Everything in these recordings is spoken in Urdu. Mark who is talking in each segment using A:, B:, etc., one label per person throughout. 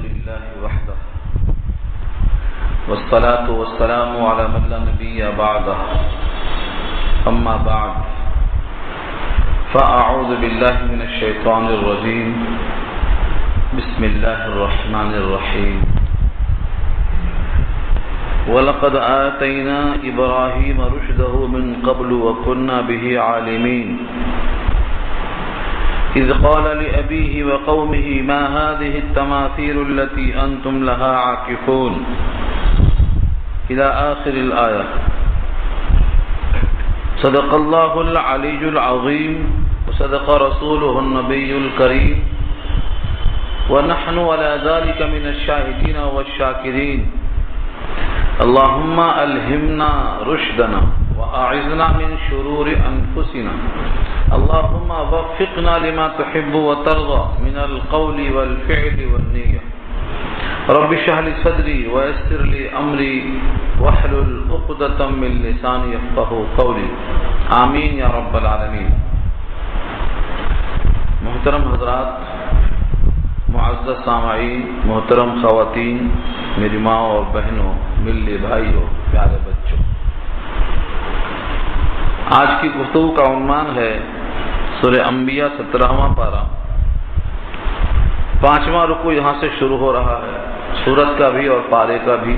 A: لله وحده والصلاة والسلام على من لا نبي بعده أما بعد فأعوذ بالله من الشيطان الرجيم بسم الله الرحمن الرحيم وَلَقَدْ آتَيْنَا إِبْرَاهِيمَ رُشْدَهُ مِنْ قَبْلُ وَكُنَّا بِهِ عَالِمِينَ إِذْ قَالَ لِأَبِيهِ وَقَوْمِهِ مَا هَذِهِ التَّمَاثِيلُ الَّتِي أَنْتُمْ لَهَا عَاكِفُونَ إلى آخر الآية. صدق الله العلي العظيم وصدق رسوله النبي الكريم ونحن على ذلك من الشاهدين والشاكرين. اللهم ألهمنا رشدنا وأعذنا من شرور أنفسنا. اللهم وفقنا لما تحب وترضى من القول والفعل والنية. رب اشرح لي صدري ويسر لي أمري واحلل عقدة من لساني يفقهوا قولي. آمین یا رب العالمین. محترم حضرات، معزز سامعین، محترم خواتین، میری ماں اور بہنوں، ملے بھائیوں، پیارے بچوں، آج کی گفتگو کا عنوان ہے سورہ انبیاء 17واں پارہ، 5واں رکوع یہاں سے شروع ہو رہا ہے، سورت کا بھی اور پارے کا بھی.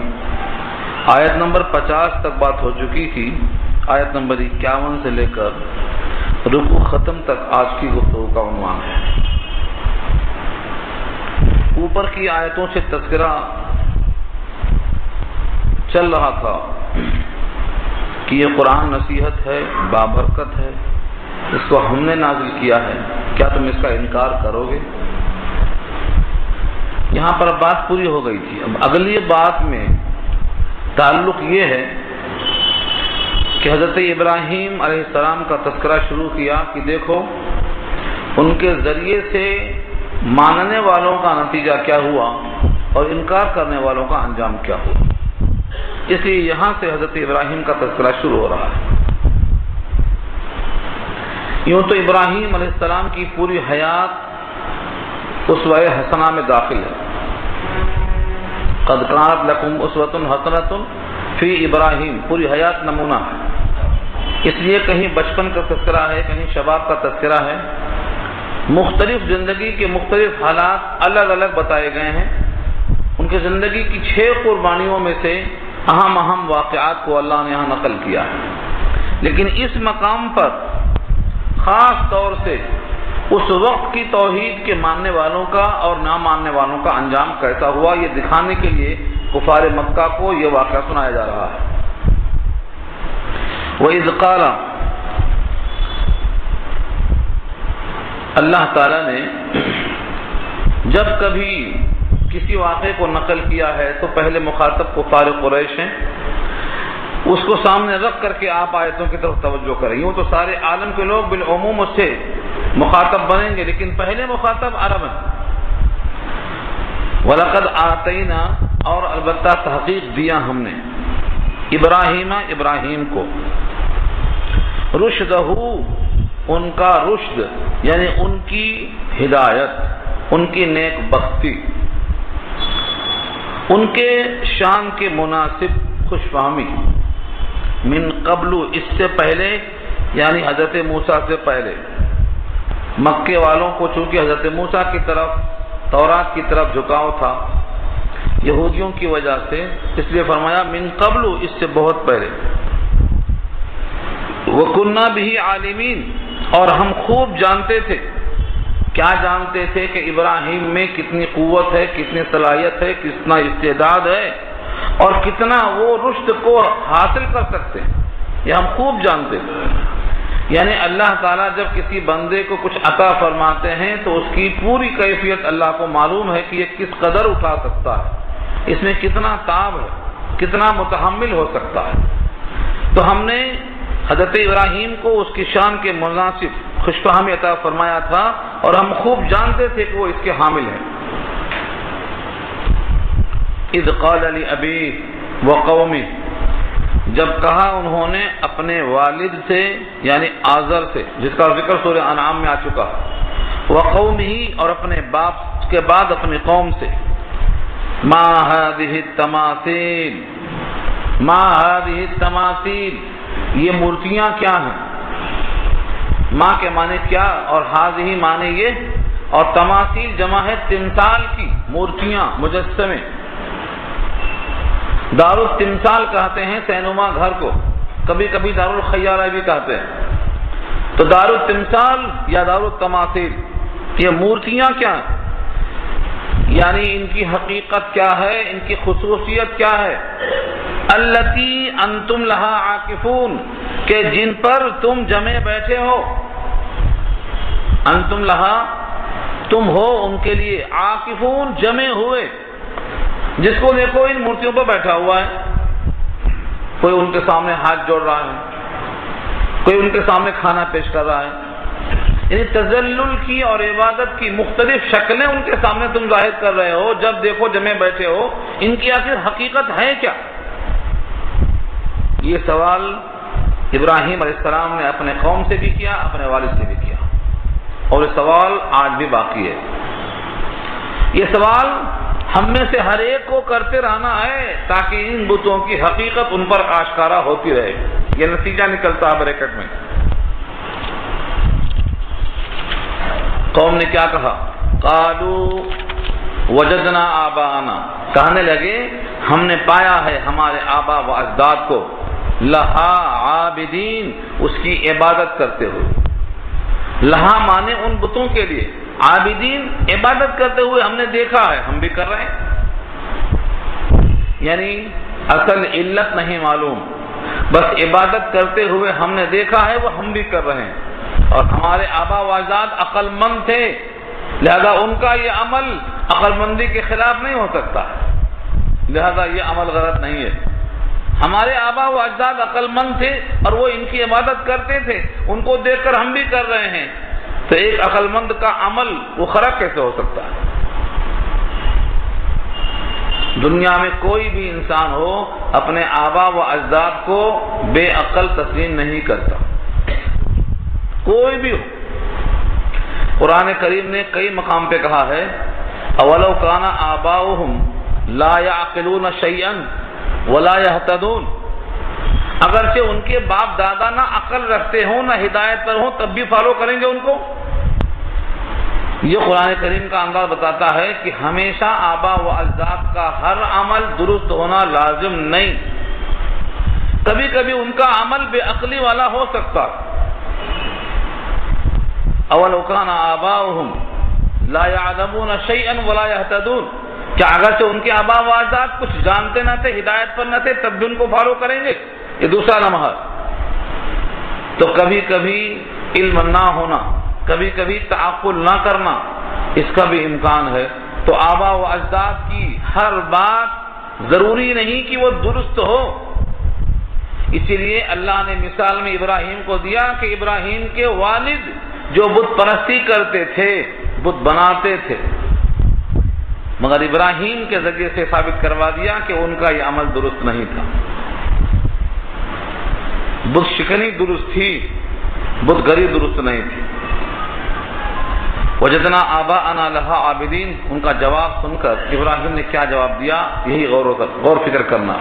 A: آیت نمبر 50 تک بات ہو چکی تھی. آیت نمبر 51 سے لے کر رکوع ختم تک آج کی گفتگو کا عنوان ہے. اوپر کی آیتوں سے تذکرہ چل رہا تھا کہ یہ قرآن نصیحت ہے، بابرکت ہے، اس کو ہم نے نازل کیا ہے، کیا تم اس کا انکار کرو گے؟ یہاں پر بات پوری ہو گئی تھی. اب اگلی بات میں تعلق یہ ہے کہ حضرت ابراہیم علیہ السلام کا تذکرہ شروع کیا کہ دیکھو ان کے ذریعے سے ماننے والوں کا نتیجہ کیا ہوا اور انکار کرنے والوں کا انجام کیا ہوا. اس لیے یہاں سے حضرت ابراہیم کا تذکرہ شروع ہو رہا ہے. یوں تو ابراہیم علیہ السلام کی پوری حیات اسوہ حسنہ میں داخل ہے. قد کانت لکم اسوۃ حسنۃ فی ابراہیم، پوری حیات نمونہ ہے. اس لیے کہیں بچپن کا تذکرہ ہے، کہیں شباب کا تذکرہ ہے. مختلف زندگی کے مختلف حالات الگ الگ بتائے گئے ہیں. ان کی زندگی کی 6 قربانیوں میں سے اہم واقعات کو اللہ نے یہاں نقل کیا ہے. لیکن اس مقام پر خاص طور سے اس وقت کی توحید کے ماننے والوں کا اور نہ ماننے والوں کا انجام کیسا ہوا، یہ دکھانے کے لیے کفار مکہ کو یہ واقعہ سنایا جا رہا ہے. وَإِذْ قَالَ، اللہ تعالیٰ نے جب کبھی کسی واقعے کو نقل کیا ہے تو پہلے مخاطب کفار قریش ہیں، اس کو سامنے رکھ کر کے آپ آیتوں کی طرف توجہ کریں. یوں تو سارے عالم کے لوگ بالعموم اس سے مخاطب بنیں گے، لیکن پہلے مخاطب عرب ہیں. وَلَقَدْ آتَيْنَا، اور البتہ تحقیق دیا ہم نے، ابراہیم کو، رشدہ، ان کا رشد یعنی ان کی ہدایت، ان کی نیک بختی، ان کے شان کے مناسب خوش فہمی، من قبل، اس سے پہلے یعنی حضرت موسیٰ سے پہلے. مکے والوں کو چونکہ حضرت موسیٰ کی طرف، تورات کی طرف جھکاؤ تھا یہودیوں کی وجہ سے، اس لیے فرمایا من قبل، اس سے بہت پہلے. وَكُنَّا بِهِ عَالِمِينَ، اور ہم خوب جانتے تھے. کیا جانتے تھے؟ کہ ابراہیم میں کتنی قوت ہے، کتنی صلاحیت ہے، کتنا استعداد ہے اور کتنا وہ رشد کو حاصل کر سکتے ہیں. یہ ہم خوب جانتے تھے. یعنی اللہ تعالیٰ جب کسی بندے کو کچھ عطا فرماتے ہیں تو اس کی پوری کیفیت اللہ کو معلوم ہے کہ یہ کس قدر اٹھا سکتا ہے، اس میں کتنا تاب ہے، کتنا متحمل ہو سکتا ہے. تو ہم نے حضرت ابراہیم کو اس کی شان کے مناسب خوش فہمی عطا فرمایا تھا اور ہم خوب جانتے تھے کہ وہ اس کے حامل ہیں. اذ قال لأبيه وقومه، جب کہا انہوں نے اپنے والد سے یعنی آزر سے، جس کا ذکر سورہ انعام میں آ چکا، وقومه، اور اپنے باپ کے بعد اپنی قوم سے، ما هذه التماثيل، ما هذه التماثيل، یہ مورتیاں کیا ہیں؟ ما کے معنی کیا اور هذه معنی یہ، اور تماثیل جمع ہے تمثال کی، مورتیاں، مجسمے۔ دار التمثال کہتے ہیں سینما گھر کو، کبھی کبھی دار الخیارہ بھی کہتے ہیں۔ تو دار التمثال یا دار التماثیل، یہ مورتیاں کیا ہیں؟ یعنی ان کی حقیقت کیا ہے، ان کی خصوصیت کیا ہے؟ التی انتم لہا عاکفون، کہ جن پر تم جمے بیٹھے ہو، انتم لہا تم ہو ان کے لیے، عاکفون جمے ہوئے، جس کو دیکھو ان مورتیوں پر بیٹھا ہوا ہے، کوئی ان کے سامنے ہاتھ جوڑ رہا ہے، کوئی ان کے سامنے کھانا پیش کر رہا ہے، یعنی تذلل کی اور عبادت کی مختلف شکلیں ان کے سامنے تم ظاہر کر رہے ہو، جب دیکھو جمے بیٹھے ہو، ان کی آخر حقیقت ہے کیا؟ یہ سوال ابراہیم علیہ السلام نے اپنے قوم سے بھی کیا، اپنے والد سے بھی کیا، اور یہ سوال آج بھی باقی ہے۔ یہ سوال ہم میں سے ہر ایک کو کرتے رہنا ہے تاکہ ان بتوں کی حقیقت ان پر آشکارا ہوتی رہے، یہ نتیجہ نکلتا ہے بریکٹ میں۔ قوم نے کیا کہا؟ قالوا وجدنا آباءنا، کہنے لگے ہم نے پایا ہے ہمارے آبا و اجداد کو، لہا عابدین، اس کی عبادت کرتے ہوئے، لہا مانے ان بتوں کے لیے، عابدین عبادت کرتے ہوئے ہم نے دیکھا ہے، ہم بھی کر رہے ہیں۔ یعنی اصل علت نہیں معلوم، بس عبادت کرتے ہوئے ہم نے دیکھا ہے، وہ ہم بھی کر رہے ہیں، اور ہمارے آبا و اجداد عقل مند تھے، لہذا ان کا یہ عمل عقل مندی کے خلاف نہیں ہو سکتا، لہذا یہ عمل غلط نہیں ہے۔ ہمارے آبا و اجداد عقل مند تھے اور وہ ان کی عبادت کرتے تھے، ان کو دیکھ کر ہم بھی کر رہے ہیں، تو ایک عقل مند کا عمل وہ خراب کیسے ہو سکتا ہے؟ دنیا میں کوئی بھی انسان ہو اپنے آبا و اجداد کو بے عقل تسلیم نہیں کرتا، کوئی بھی ہو۔ قرآن کریم نے کئی مقام پہ کہا ہے اولو کان آباؤہم لا یعقلون شیئا ولا یہتدون، اگرچہ ان کے باپ دادا نہ عقل رکھتے ہوں نہ ہدایت پر ہوں تب بھی فالو کریں گے ان کو۔ یہ قرآن کریم کا انداز بتاتا ہے کہ ہمیشہ آبا و اجداد کا ہر عمل درست ہونا لازم نہیں، کبھی کبھی ان کا عمل بے عقلی والا ہو سکتا۔ اولو کان آباؤہم لا یعلمون شیئا ولا یہتدون، کیا اگرچہ ان کے آبا و اجداد کچھ جانتے نہ تھے، ہدایت پر نہ تھے، تب بھی ان کو فالو کریں گے؟ یہ دوسرا لمحہ۔ تو کبھی کبھی علم نہ ہونا، کبھی کبھی تعقل نہ کرنا، اس کا بھی امکان ہے۔ تو آبا و اجداد کی ہر بات ضروری نہیں کہ وہ درست ہو، اسی لیے اللہ نے مثال میں ابراہیم کو دیا کہ ابراہیم کے والد جو بت پرستی کرتے تھے، بت بناتے تھے، مگر ابراہیم کے ذریعے سے ثابت کروا دیا کہ ان کا یہ عمل درست نہیں تھا، بت شکنی درست تھی، بت گری درست نہیں تھی۔ وجدنا آباءنا لہا عابدین، ان کا جواب سن کر ابراہیم نے کیا جواب دیا، یہی غور فکر کرنا۔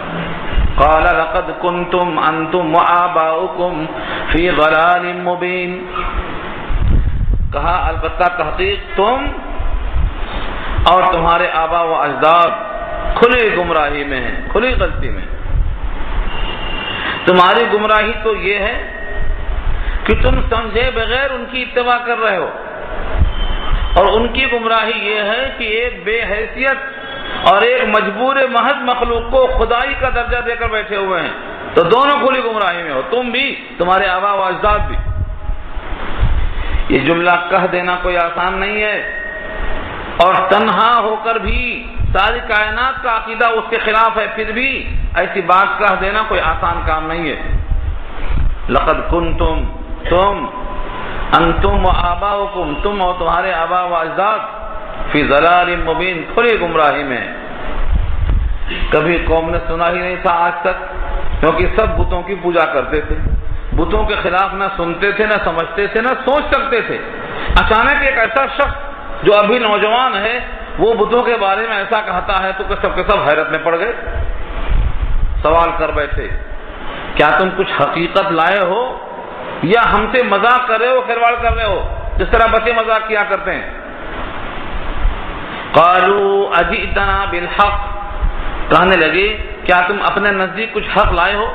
A: قال لقد كنتم انتم وآباؤكم في ضلال مبين، کہا البتہ تحقیق تم اور تمہارے آبا و اجداد کھلی گمراہی میں ہیں، کھلی غلطی میں۔ تمہاری گمراہی تو یہ ہے کہ تم سمجھے بغیر ان کی اتباع کر رہے ہو، اور ان کی گمراہی یہ ہے کہ ایک بے حیثیت اور ایک مجبور محض مخلوق کو خدائی کا درجہ دے کر بیٹھے ہوئے ہیں، تو دونوں کھلی گمراہی میں ہو، تم بھی تمہارے آبا و اجداد بھی۔ یہ جملہ کہہ دینا کوئی آسان نہیں ہے، اور تنہا ہو کر بھی ساری کائنات کا عقیدہ اس کے خلاف ہے، پھر بھی ایسی بات کہہ دینا کوئی آسان کام نہیں ہے۔ لقد کنتم، تم، انتم و آباؤکم، تم اور تمہارے آبا و اجداد، فی ضلال مبین، کھلی گمراہی میں۔ کبھی قوم نے سنا ہی نہیں تھا آج تک، کیونکہ سب بتوں کی پوجا کرتے تھے، بتوں کے خلاف نہ سنتے تھے، نہ سمجھتے تھے، نہ سوچ سکتے تھے۔ اچانک ایک ایسا شخص جو ابھی نوجوان ہے وہ بتوں کے بارے میں ایسا کہتا ہے تو کہ سب کے سب حیرت میں پڑ گئے، سوال کر بیٹھے کیا تم کچھ حقیقت لائے ہو یا ہم سے مذاق کر رہے ہو، کھلواڑ کر رہے ہو، جس طرح بچے مذاق کیا کرتے ہیں۔ قالوا اجئتنا بالحق، کہنے لگے کیا تم اپنے نزدیک کچھ حق لائے ہو؟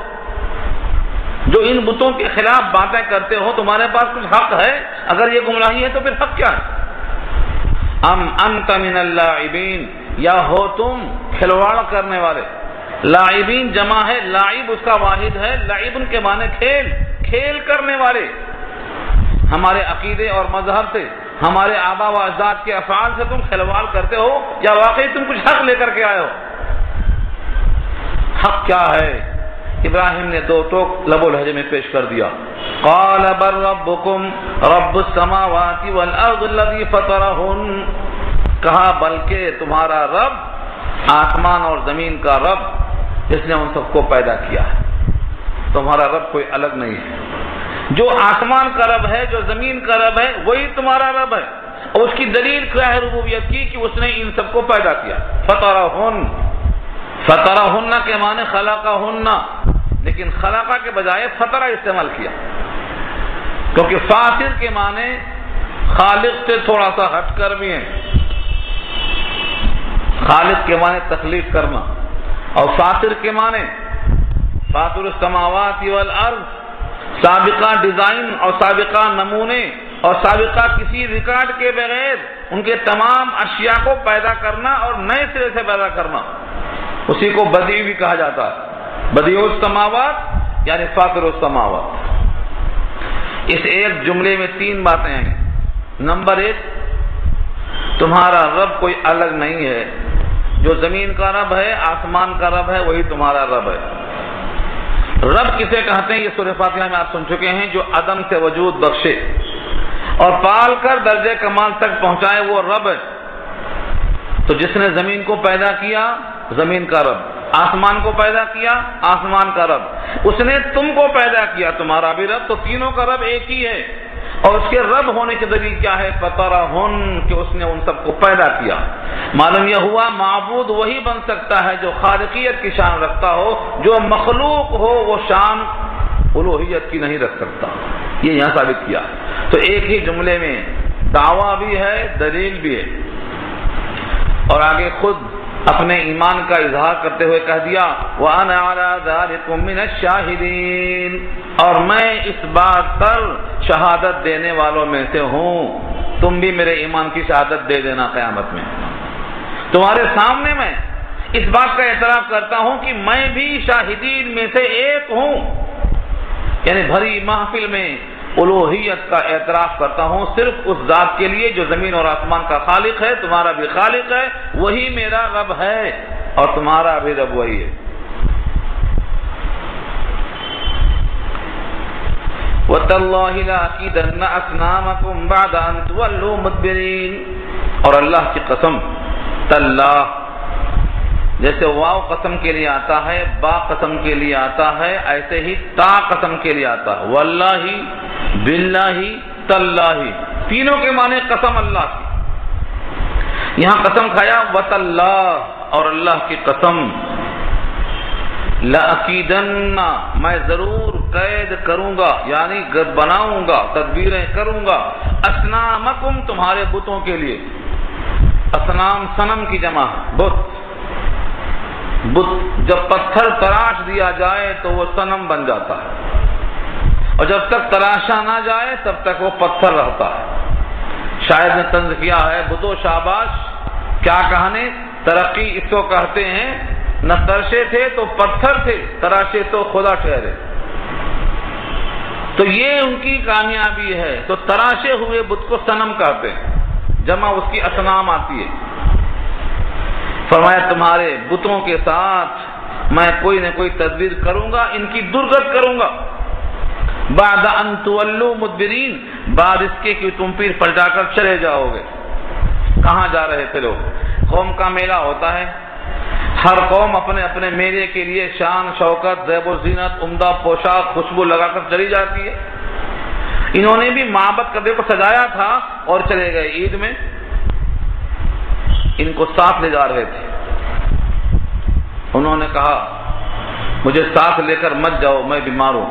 A: جو ان بتوں کے خلاف باتیں کرتے ہو تمہارے پاس کچھ حق ہے؟ اگر یہ گمراہی ہے تو پھر حق کیا ہے؟ ام انت من اللاعبین، یا ہو تم کھلواڑ کرنے والے۔ لاعبین جمع ہے، لاعب اس کا واحد ہے، لعب ان کے معنی کھیل، کھیل کرنے والے۔ ہمارے عقیدے اور مذہب سے، ہمارے آبا و اجداد کے افعال سے تم کھلواڑ کرتے ہو یا واقعی تم کچھ حق لے کر کے آئے ہو؟ حق کیا ہے؟ ابراہیم نے دو ٹوک لب و لہجے میں پیش کر دیا۔ قال بل ربکم رب السماوات والارض الذی فطرہن، کہا بلکہ تمہارا رب آسمان اور زمین کا رب جس نے ان سب کو پیدا کیا ہے، تمہارا رب کوئی الگ نہیں ہے۔ جو آسمان کا رب ہے، جو زمین کا رب ہے، وہی تمہارا رب ہے، اور اس کی دلیل کیا ہے ربوبیت کی؟ کہ اس نے ان سب کو پیدا کیا۔ فطرہن، فطرہن کے معنی خلقہن، لیکن خلقہ کے بجائے فطرہ استعمال کیا، کیونکہ فاطر کے معنی خالق سے تھوڑا سا ہٹ کر بھی ہیں۔ خالق کے معنی تخلیق کرنا، اور فاطر کے معنی فاطر السماوات والارض، سابقہ ڈیزائن اور سابقہ نمونے اور سابقہ کسی ریکارڈ کے بغیر ان کے تمام اشیاء کو پیدا کرنا اور نئے سرے سے پیدا کرنا، اسی کو بدیع بھی کہا جاتا ہے۔ بدیع السماوات یعنی فاطر السماوات۔ اس ایک جملے میں تین باتیں ہیں۔ نمبر ایک، تمہارا رب کوئی الگ نہیں ہے، جو زمین کا رب ہے، آسمان کا رب ہے، وہی تمہارا رب ہے۔ رب کسے کہتے ہیں یہ سورہ فاتحہ میں آپ سن چکے ہیں، جو عدم سے وجود بخشے اور پال کر درجے کمال تک پہنچائے، وہ رب ہے۔ تو جس نے زمین کو پیدا کیا، زمین کا رب، آسمان کو پیدا کیا، آسمان کا رب، اس نے تم کو پیدا کیا، تمہارا بھی رب، تو تینوں کا رب ایک ہی ہے۔ اور اس کے رب ہونے کی دلیل کیا ہے؟ فطرہن، کہ اس نے ان سب کو پیدا کیا۔ معلوم یہ ہوا معبود وہی بن سکتا ہے جو خالقیت کی شان رکھتا ہو، جو مخلوق ہو وہ شان الوہیت کی نہیں رکھ سکتا۔ یہ یہاں ثابت کیا۔ تو ایک ہی جملے میں دعویٰ بھی ہے، دلیل بھی ہے، اور آگے خود اپنے ایمان کا اظہار کرتے ہوئے کہہ دیا وَأَنَا عَلَىٰ ذَلِكُم مِّنَ الشَّاهِدِينَ، اور میں اس بات پر شہادت دینے والوں میں سے ہوں، تم بھی میرے ایمان کی شہادت دے دینا قیامت میں۔ تمہارے سامنے میں اس بات کا اعتراف کرتا ہوں کہ میں بھی شاہدین میں سے ایک ہوں، یعنی بھری محفل میں الوہیت کا اعتراف کرتا ہوں صرف اس ذات کے لیے جو زمین اور آسمان کا خالق ہے، تمہارا بھی خالق ہے، وہی میرا رب ہے اور تمہارا بھی رب وہی ہے۔ وَتَاللَّهِ لَأَكِيدَنَّ أَصْنَامَكُمْ بَعْدَ أَن تُوَلُّوا مُدْبِرِينَ، اور اللہ کی قسم، تاللہ جیسے واو قسم کے لیے آتا ہے، با قسم کے لیے آتا ہے، ایسے ہی تا قسم کے لیے آتا ہے۔ واللہ، باللہ، تاللہ، تینوں کے معنی قسم اللہ کی۔ یہاں قسم کھایا وتاللہ، اور اللہ کی قسم، لَأَكِيدَنَّ، میں ضرور قید کروں گا، یعنی بناؤں گا، تدبیریں کروں گا، اصنامکم، تمہارے بتوں کے لیے۔ اصنام صنم کی جمع ہے، بت۔ بت جب پتھر تراش دیا جائے تو وہ صنم بن جاتا ہے، اور جب تک تراشا نہ جائے تب تک وہ پتھر رہتا ہے۔ شاعر نے طنز کیا ہے، بتو شاباش، کیا کہنے، ترقی اس کو کہتے ہیں، نہ ترشے تھے تو پتھر تھے، تراشے تو خدا ٹھہرے۔ تو یہ ان کی کامیابی ہے۔ تو تراشے ہوئے بت کو صنم کہتے ہیں، جمع اس کی اصنام آتی ہے۔ فرمایا تمہارے بتوں کے ساتھ میں کوئی نہ کوئی تدبیر کروں گا، ان کی درگت کروں گا۔ بعد ان تولوا مدبرین، بعد اس کے کہ تم پیر پلٹا کر چلے جاؤ گے۔ کہاں جا رہے تھے لوگ؟ قوم کا میلہ ہوتا ہے، ہر قوم اپنے اپنے میلے کے لیے شان شوکت، زیب و زینت، عمدہ پوشاک، خوشبو لگا کر چلی جاتی ہے۔ انہوں نے بھی معبد کعبے کو سجایا تھا اور چلے گئے عید میں، ان کو ساتھ لے جا رہے تھے. انہوں نے کہا مجھے ساتھ لے کر مت جاؤ، میں بیمار ہوں،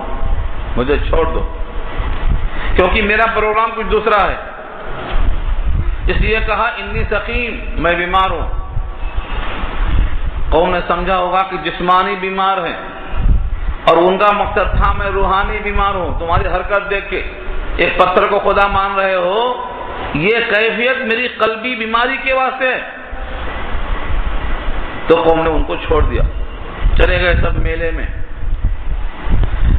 A: مجھے چھوڑ دو، کیونکہ میرا پروگرام کچھ دوسرا ہے. اس لیے کہا انی سقیم، میں بیمار ہوں. قوم نے سمجھا ہوگا کہ جسمانی بیمار ہیں، اور ان کا مقصد تھا میں روحانی بیمار ہوں. تمہاری حرکت دیکھ کے ایک پتھر کو خدا مان رہے ہو، یہ کیفیت میری قلبی بیماری کے واسطے ہے. تو قوم نے ان کو چھوڑ دیا، چلے گئے سب میلے میں.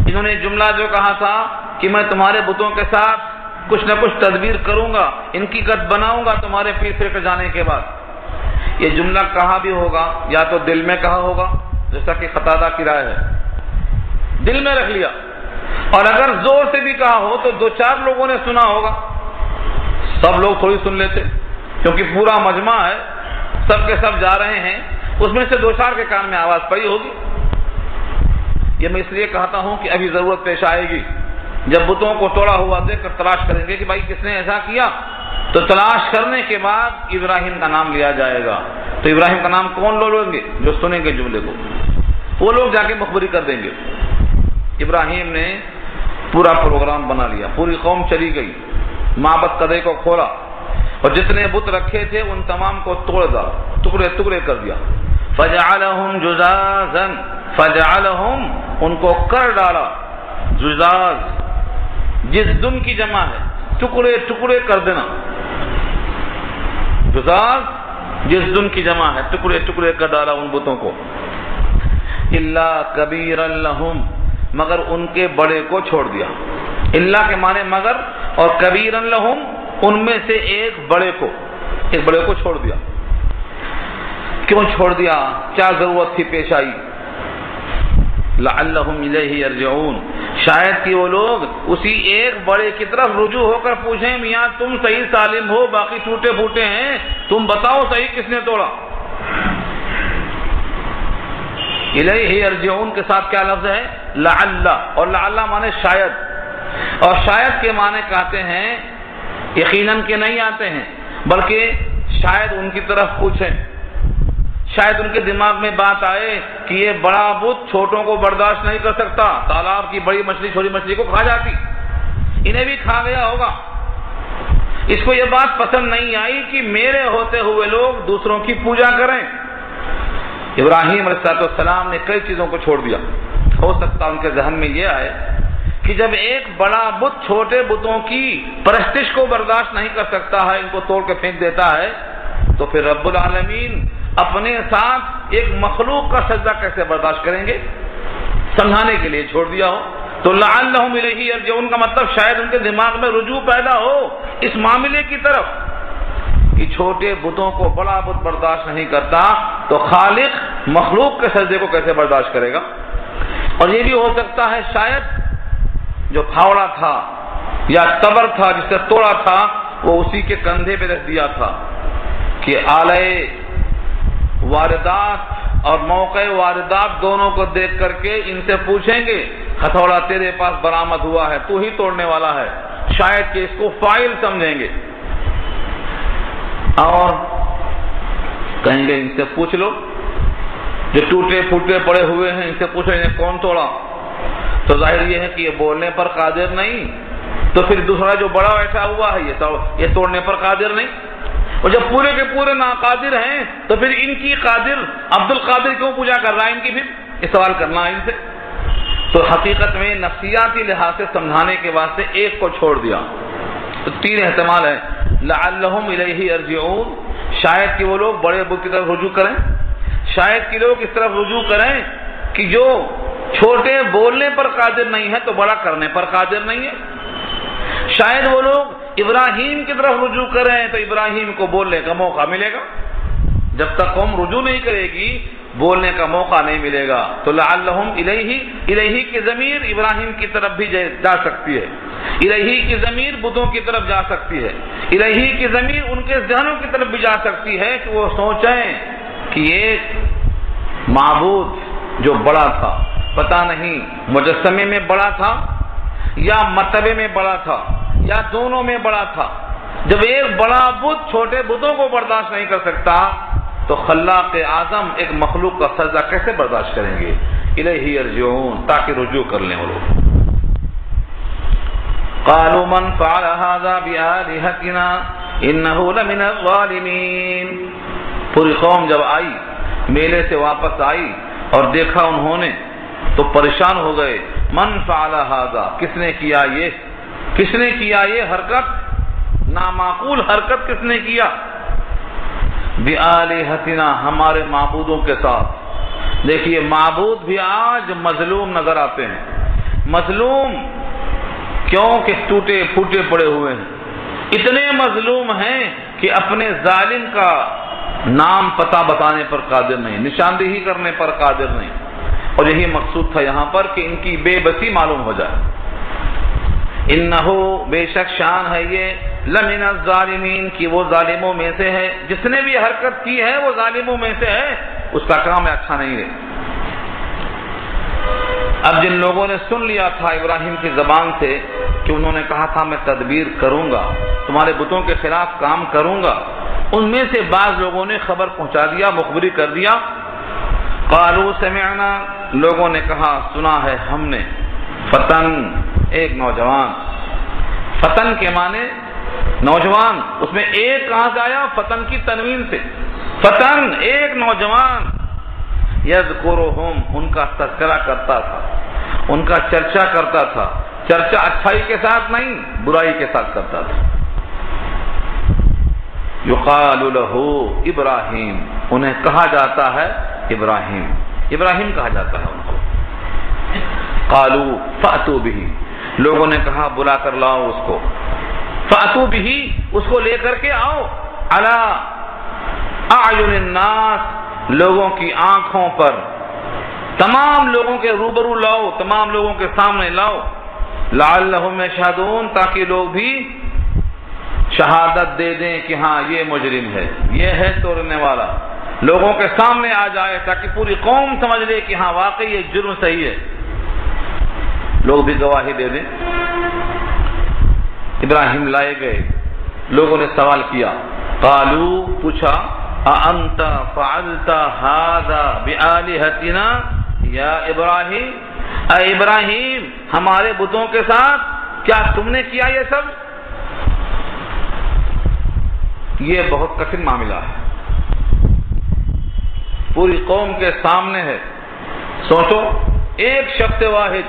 A: انہوں نے جملہ جو کہا تھا کہ میں تمہارے بتوں کے ساتھ کچھ نہ کچھ تدبیر کروں گا، ان کی قد بناؤں گا تمہارے پیر سے جانے کے بعد. یہ جملہ کہا بھی ہوگا، یا تو دل میں کہا ہوگا جیسا کہ قتادہ کی رائے ہے، دل میں رکھ لیا، اور اگر زور سے بھی کہا ہو تو دو چار لوگوں نے سنا ہوگا. سب لوگ تھوڑی سن لیتے، کیونکہ پورا مجمع ہے، سب کے سب جا رہے ہیں، اس میں سے دو چار کے کان میں آواز پڑی ہوگی. یہ میں اس لیے کہتا ہوں کہ ابھی ضرورت پیش آئے گی، جب بتوں کو توڑا ہوا دیکھ کر تلاش کریں گے کہ بھائی کس نے ایسا کیا، تو تلاش کرنے کے بعد ابراہیم کا نام لیا جائے گا. تو ابراہیم کا نام کون لوگ لیں گے؟ جو سنیں گے جملے کو، وہ لوگ جا کے مخبری کر دیں گے. ابراہیم نے پورا پروگرام بنا لیا، پوری قوم چلی گئی، معبد قدے کو کھولا، اور جتنے بت رکھے تھے ان تمام کو توڑ دا، ٹکڑے ٹکڑے کر دیا. فجعلہم جزازا، فجعلہم ان کو کر ڈالا، جزاز جزدن کی جمع ہے، ٹکڑے ٹکڑے کر دینا. جزاز جزدن کی جمع ہے، ٹکڑے ٹکڑے کر ڈالا ان بتوں کو. الا کبیرا لہم، مگر ان کے بڑے کو چھوڑ دیا. اللہ کے معنی مگر، اور کبیرا لہم ان میں سے ایک بڑے کو چھوڑ دیا. کیوں چھوڑ دیا؟ کیا ضرورت تھی پیش آئی؟ لعلہم الیہ یرجعون، شاید کہ وہ لوگ اسی ایک بڑے کی طرف رجوع ہو کر پوچھیں میاں تم صحیح سالم ہو، باقی ٹوٹے پھوٹے ہیں، تم بتاؤ صحیح کس نے توڑا. الیہ یرجعون کے ساتھ کیا لفظ ہے؟ لعل، اور لعل مانے شاید، اور شاید کے معنی کہتے ہیں یقیناً کے نہیں آتے ہیں، بلکہ شاید ان کی طرف پوچھیں، شاید ان کے دماغ میں بات آئے کہ یہ بڑا بت چھوٹوں کو برداشت نہیں کر سکتا، تالاب کی بڑی مچھلی چھوٹی مچھلی کو کھا جاتی، انہیں بھی کھا گیا ہوگا. اس کو یہ بات پسند نہیں آئی کہ میرے ہوتے ہوئے لوگ دوسروں کی پوجا کریں. ابراہیم علیہ السلام نے کئی چیزوں کو چھوڑ دیا. ہو سکتا ان کے ذہن میں یہ آئے کہ جب ایک بڑا بت چھوٹے بتوں کی پرستش کو برداشت نہیں کر سکتا ہے، ان کو توڑ کے پھینک دیتا ہے، تو پھر رب العالمین اپنے ساتھ ایک مخلوق کا سجدہ کیسے برداشت کریں گے؟ سمجھانے کے لیے چھوڑ دیا ہو. تو لعلہم الیہ یرجعون کا مطلب شاید ان کے دماغ میں رجوع پیدا ہو اس معاملے کی طرف کہ چھوٹے بتوں کو بڑا بت برداشت نہیں کرتا، تو خالق مخلوق کے سجدے کو کیسے برداشت کرے گا. اور یہ بھی ہو سکتا ہے شاید جو پھاوڑا تھا یا تبر تھا جس سے توڑا تھا، وہ اسی کے کندھے پہ رکھ دیا تھا کہ آلے واردات اور موقع واردات دونوں کو دیکھ کر کے ان سے پوچھیں گے ہتھوڑا تیرے پاس برآمد ہوا ہے، تو ہی توڑنے والا ہے، شاید کہ اس کو فاعل سمجھیں گے، اور کہیں گے ان سے پوچھ لو جو ٹوٹے پھوٹے پڑے ہوئے ہیں، ان سے پوچھو انہیں کون توڑا. تو ظاہر یہ ہے کہ یہ بولنے پر قادر نہیں، تو پھر دوسرا جو بڑا بیٹھا ہوا ہے یہ توڑنے پر قادر نہیں. اور جب پورے کے پورے ناقادر ہیں تو پھر ان کی قادر عبد القادر کیوں پوجا کر رہا ہے ان کی؟ پھر یہ سوال کرنا ہے ان سے. تو حقیقت میں نفسیاتی لحاظ سے سمجھانے کے واسطے ایک کو چھوڑ دیا. تو تین احتمال ہے، لعلہم الیہ یرجعون، شاید کہ وہ لوگ بڑے بت کی طرف رجوع کریں، شاید کہ لوگ اس طرف رجوع کریں کہ جو چھوٹے بولنے پر قادر نہیں ہے تو بڑا کرنے پر قادر نہیں ہے، شاید وہ لوگ ابراہیم کی طرف رجوع کریں تو ابراہیم کو بولنے کا موقع ملے گا. جب تک قوم رجوع نہیں کرے گی بولنے کا موقع نہیں ملے گا. تو لعلہم الیہ کی ضمیر ابراہیم کی طرف بھی جا سکتی ہے، الیہ کی ضمیر بتوں کی طرف جا سکتی ہے، الیہ کی ضمیر ان کے ذہنوں کی طرف بھی جا سکتی ہے کہ وہ سوچیں کہ ایک معبود جو بڑا تھا، پتہ نہیں مجسمے میں بڑا تھا یا مرتبے میں بڑا تھا یا دونوں میں بڑا تھا، جب ایک بڑا بت چھوٹے بتوں کو برداشت نہیں کر سکتا تو خلاق اعظم ایک مخلوق کا سجدہ کیسے برداشت کریں گے؟ الیہ یرجعون، تاکہ رجوع کر لیں وہ لوگ۔ قالوا من فعل هذا بآلهتنا انه لمن الظالمین۔ پوری قوم جب آئی، میلے سے واپس آئی اور دیکھا انہوں نے تو پریشان ہو گئے۔ من فعل هذا، کس نے کیا یہ؟ کس نے کیا یہ حرکت؟ نامعقول حرکت کس نے کیا؟ بآلہتنا، ہمارے معبودوں کے ساتھ۔ دیکھیے معبود بھی آج مظلوم نظر آتے ہیں۔ مظلوم کیوں کہ ٹوٹے پھوٹے پڑے ہوئے ہیں، اتنے مظلوم ہیں کہ اپنے ظالم کا نام پتہ بتانے پر قادر نہیں، نشاندہی کرنے پر قادر نہیں، اور یہی مقصود تھا یہاں پر کہ ان کی بے بسی معلوم ہو جائے۔ انہو، بے شک شان ہے یہ، لمن الظالمین، کی وہ ظالموں میں سے ہے۔ جس نے بھی حرکت کی ہے وہ ظالموں میں سے ہے، اس کا کام اچھا نہیں ہے۔ اب جن لوگوں نے سن لیا تھا ابراہیم کی زبان سے کہ انہوں نے کہا تھا میں تدبیر کروں گا، تمہارے بتوں کے خلاف کام کروں گا، ان میں سے بعض لوگوں نے خبر پہنچا دیا، مخبری کر دیا۔ قالوا سمعنا، لوگوں نے کہا سنا ہے ہم نے، فتن، ایک نوجوان۔ فتن کے معنی نوجوان، اس میں ایک کہاں سے آیا؟ فتن کی تنوین سے۔ فتن، ایک نوجوان، یذکرہم، ان کا تذکرہ کرتا تھا، ان کا چرچا کرتا تھا۔ چرچا اچھائی کے ساتھ نہیں، برائی کے ساتھ کرتا تھا۔ یقال لہ ابراہیم، انہیں کہا جاتا ہے ابراہیم، ابراہیم کہا جاتا ہے ان کو۔ قالوا فأتوا بہ، لوگوں نے کہا بلا کر لاؤ اس کو۔ فأتوا بہ، اس کو لے کر کے آؤ، علی اعین الناس، لوگوں کی آنکھوں پر، تمام لوگوں کے روبرو لاؤ، تمام لوگوں کے سامنے لاؤ، لعلہم یشہدون، تاکہ لوگ بھی شہادت دے دیں کہ ہاں یہ مجرم ہے، یہ ہے توڑنے والا، لوگوں کے سامنے آ جائے تاکہ پوری قوم سمجھ لے کہ ہاں واقعی یہ جرم صحیح ہے، لوگ بھی گواہی دے دیں۔ ابراہیم لائے گئے، لوگوں نے سوال کیا، قالوا، پوچھا، اَأَنْتَ فَعَلْتَ هَذَا بِآلِهَتِنَا یا ابراہیم، اے ابراہیم ہمارے بتوں کے ساتھ کیا تم نے کیا یہ سب؟ یہ بہت کٹھن معاملہ ہے، پوری قوم کے سامنے ہے۔ سوچو، ایک شخص واحد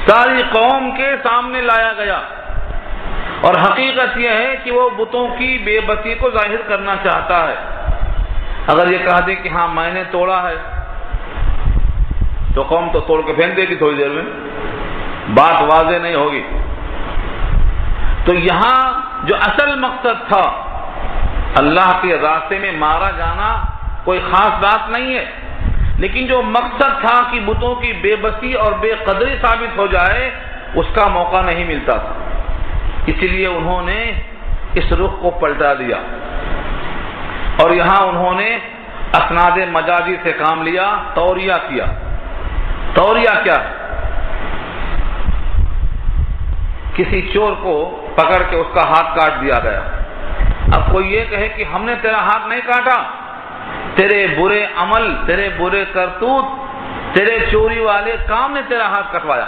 A: ساری قوم کے سامنے لایا گیا، اور حقیقت یہ ہے کہ وہ بتوں کی بے بسی کو ظاہر کرنا چاہتا ہے۔ اگر یہ کہہ دے کہ ہاں میں نے توڑا ہے تو قوم تو توڑ کے پھینک دے گی تھوڑی دیر میں، بات واضح نہیں ہوگی۔ تو یہاں جو اصل مقصد تھا اللہ کے راستے میں مارا جانا کوئی خاص بات نہیں ہے، لیکن جو مقصد تھا کہ بتوں کی بے بسی اور بے قدری ثابت ہو جائے، اس کا موقع نہیں ملتا تھا، اس لیے انہوں نے اس رخ کو پلٹا دیا، اور یہاں انہوں نے اسناد مجازی سے کام لیا، توریہ کیا۔ توریہ کیا؟ کسی چور کو پکڑ کے اس کا ہاتھ کاٹ دیا گیا۔ اب کوئی یہ کہے کہ ہم نے تیرا ہاتھ نہیں کاٹا، تیرے برے عمل، تیرے برے کرتوت، تیرے چوری والے کام نے تیرا ہاتھ کٹوایا،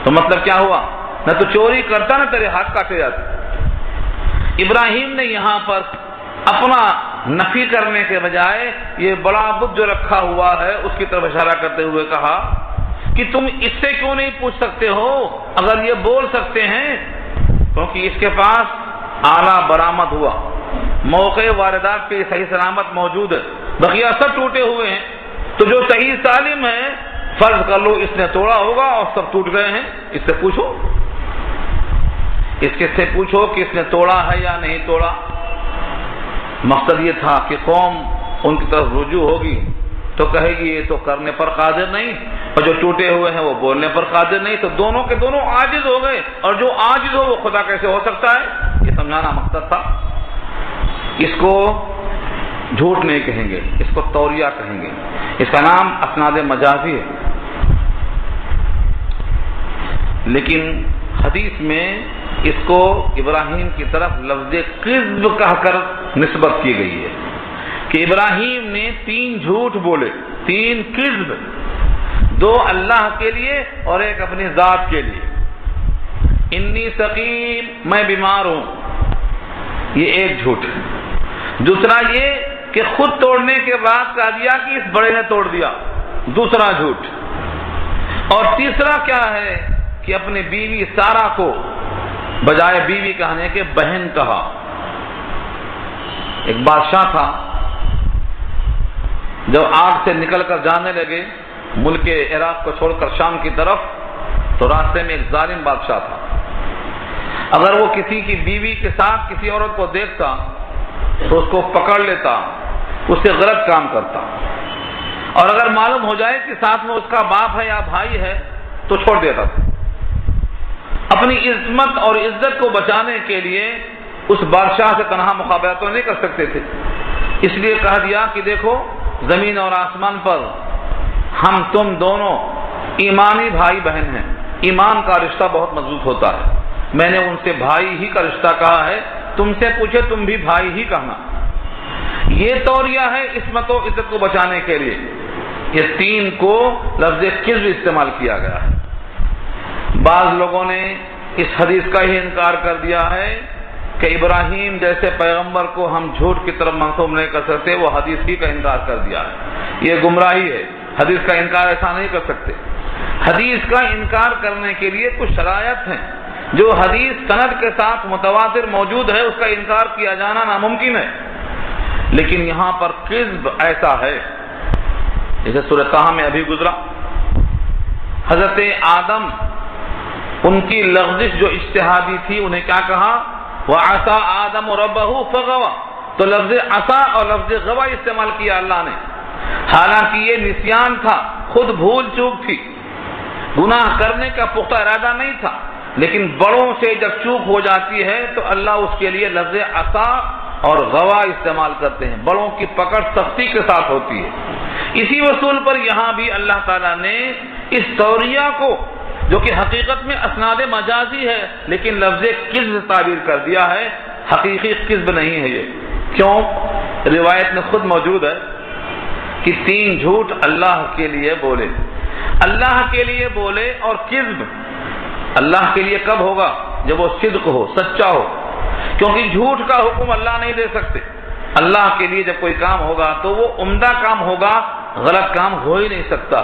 A: تو مطلب کیا ہوا؟ نہ تو چوری کرتا نہ تیرے ہاتھ کاٹے جاتے۔ ابراہیم نے یہاں پر اپنا نفی کرنے کے بجائے یہ بڑا بت جو رکھا ہوا ہے اس کی طرف اشارہ کرتے ہوئے کہا کہ تم اس سے کیوں نہیں پوچھ سکتے ہو؟ اگر یہ بول سکتے ہیں، کیونکہ اس کے پاس آلہ برآمد ہوا، موقع واردات پہ صحیح سلامت موجود ہے، بقیہ سب ٹوٹے ہوئے ہیں، تو جو صحیح سالم ہے فرض کر لو اس نے توڑا ہوگا اور سب ٹوٹ گئے ہیں، اس سے پوچھو، اس کے سے پوچھو کہ اس نے توڑا ہے یا نہیں توڑا۔ مقصد یہ تھا کہ قوم ان کی طرف رجوع ہوگی تو کہے گی یہ تو کرنے پر قادر نہیں، اور جو ٹوٹے ہوئے ہیں وہ بولنے پر قادر نہیں، تو دونوں کے دونوں عاجز ہو گئے، اور جو عاجز ہو وہ خدا کیسے ہو سکتا ہے؟ یہ سمجھانا مقصد تھا۔ اس کو جھوٹ نہیں کہیں گے، اس کو توریہ کہیں گے، اس کا نام اسناد مجازی ہے۔ لیکن حدیث میں اس کو ابراہیم کی طرف لفظ کذب کہہ کر نسبت کی گئی ہے کہ ابراہیم نے 3 جھوٹ بولے، 3 کذب، 2 اللہ کے لیے اور 1 اپنی ذات کے لیے۔ انی سقیم، میں بیمار ہوں، یہ 1 جھوٹ۔ دوسرا یہ کہ خود توڑنے کے بعد کہہ دیا کہ اس بڑے نے توڑ دیا، دوسرا جھوٹ۔ اور تیسرا کیا ہے کہ اپنی بیوی سارا کو بجائے بیوی کہنے کے بہن کہا۔ ایک بادشاہ تھا، جب آگ سے نکل کر جانے لگے ملک عراق کو چھوڑ کر شام کی طرف، تو راستے میں ایک ظالم بادشاہ تھا۔ اگر وہ کسی کی بیوی کے ساتھ کسی عورت کو دیکھتا تو اس کو پکڑ لیتا، اس سے غلط کام کرتا، اور اگر معلوم ہو جائے کہ ساتھ میں اس کا باپ ہے یا بھائی ہے تو چھوڑ دیتا تھا۔ اپنی عصمت اور عزت کو بچانے کے لیے اس بادشاہ سے تنہا مقابلہ تو نہیں کر سکتے تھے، اس لیے کہہ دیا کہ دیکھو زمین اور آسمان پر ہم تم دونوں ایمانی بھائی بہن ہیں، ایمان کا رشتہ بہت مضبوط ہوتا ہے، میں نے ان سے بھائی ہی کا رشتہ کہا ہے، تم سے پوچھے تم بھی بھائی ہی کہنا۔ یہ توریہ ہے عصمت و عزت کو بچانے کے لیے۔ یہ 3 کو لفظ کذب استعمال کیا گیا ہے۔ بعض لوگوں نے اس حدیث کا ہی انکار کر دیا ہے کہ ابراہیم جیسے پیغمبر کو ہم جھوٹ کی طرف منسوب نہیں کر سکتے، وہ حدیث ہی کا انکار کر دیا ہے۔ یہ گمراہی ہے، حدیث کا انکار ایسا نہیں کر سکتے۔ حدیث کا انکار کرنے کے لیے کچھ شرائط ہیں، جو حدیث سند کے ساتھ متواتر موجود ہے اس کا انکار کیا جانا ناممکن ہے، لیکن یہاں پر کذب ایسا ہے جیسے سورہ طٰہٰ میں ابھی گزرا، حضرت آدم ان کی لغزش جو اجتہادی تھی، انہیں کیا کہا؟ وَعَصَىٰ آدَمُ رَبَّهُ فَغَوَىٰ، تو لفظ عصا اور لفظ غوا استعمال کیا اللہ نے، حالانکہ یہ نسیان تھا، خود بھول چوک تھی، گناہ کرنے کا پختہ ارادہ نہیں تھا، لیکن بڑوں سے جب چوک ہو جاتی ہے تو اللہ اس کے لیے لفظ عصا اور غوا استعمال کرتے ہیں، بڑوں کی پکڑ سختی کے ساتھ ہوتی ہے۔ اسی وصول پر یہاں بھی اللہ تعالیٰ نے اس توریہ کو، جو کہ حقیقت میں اسناد مجازی ہے لیکن لفظ کذب تعبیر کر دیا ہے، حقیقی کذب نہیں ہے یہ۔ کیوں؟ روایت میں خود موجود ہے کہ 3 جھوٹ اللہ کے لیے بولے، اللہ کے لیے بولے، اور کذب اللہ کے لیے کب ہوگا؟ جب وہ صدق ہو، سچا ہو، کیونکہ جھوٹ کا حکم اللہ نہیں دے سکتے۔ اللہ کے لیے جب کوئی کام ہوگا تو وہ عمدہ کام ہوگا، غلط کام ہو ہی نہیں سکتا۔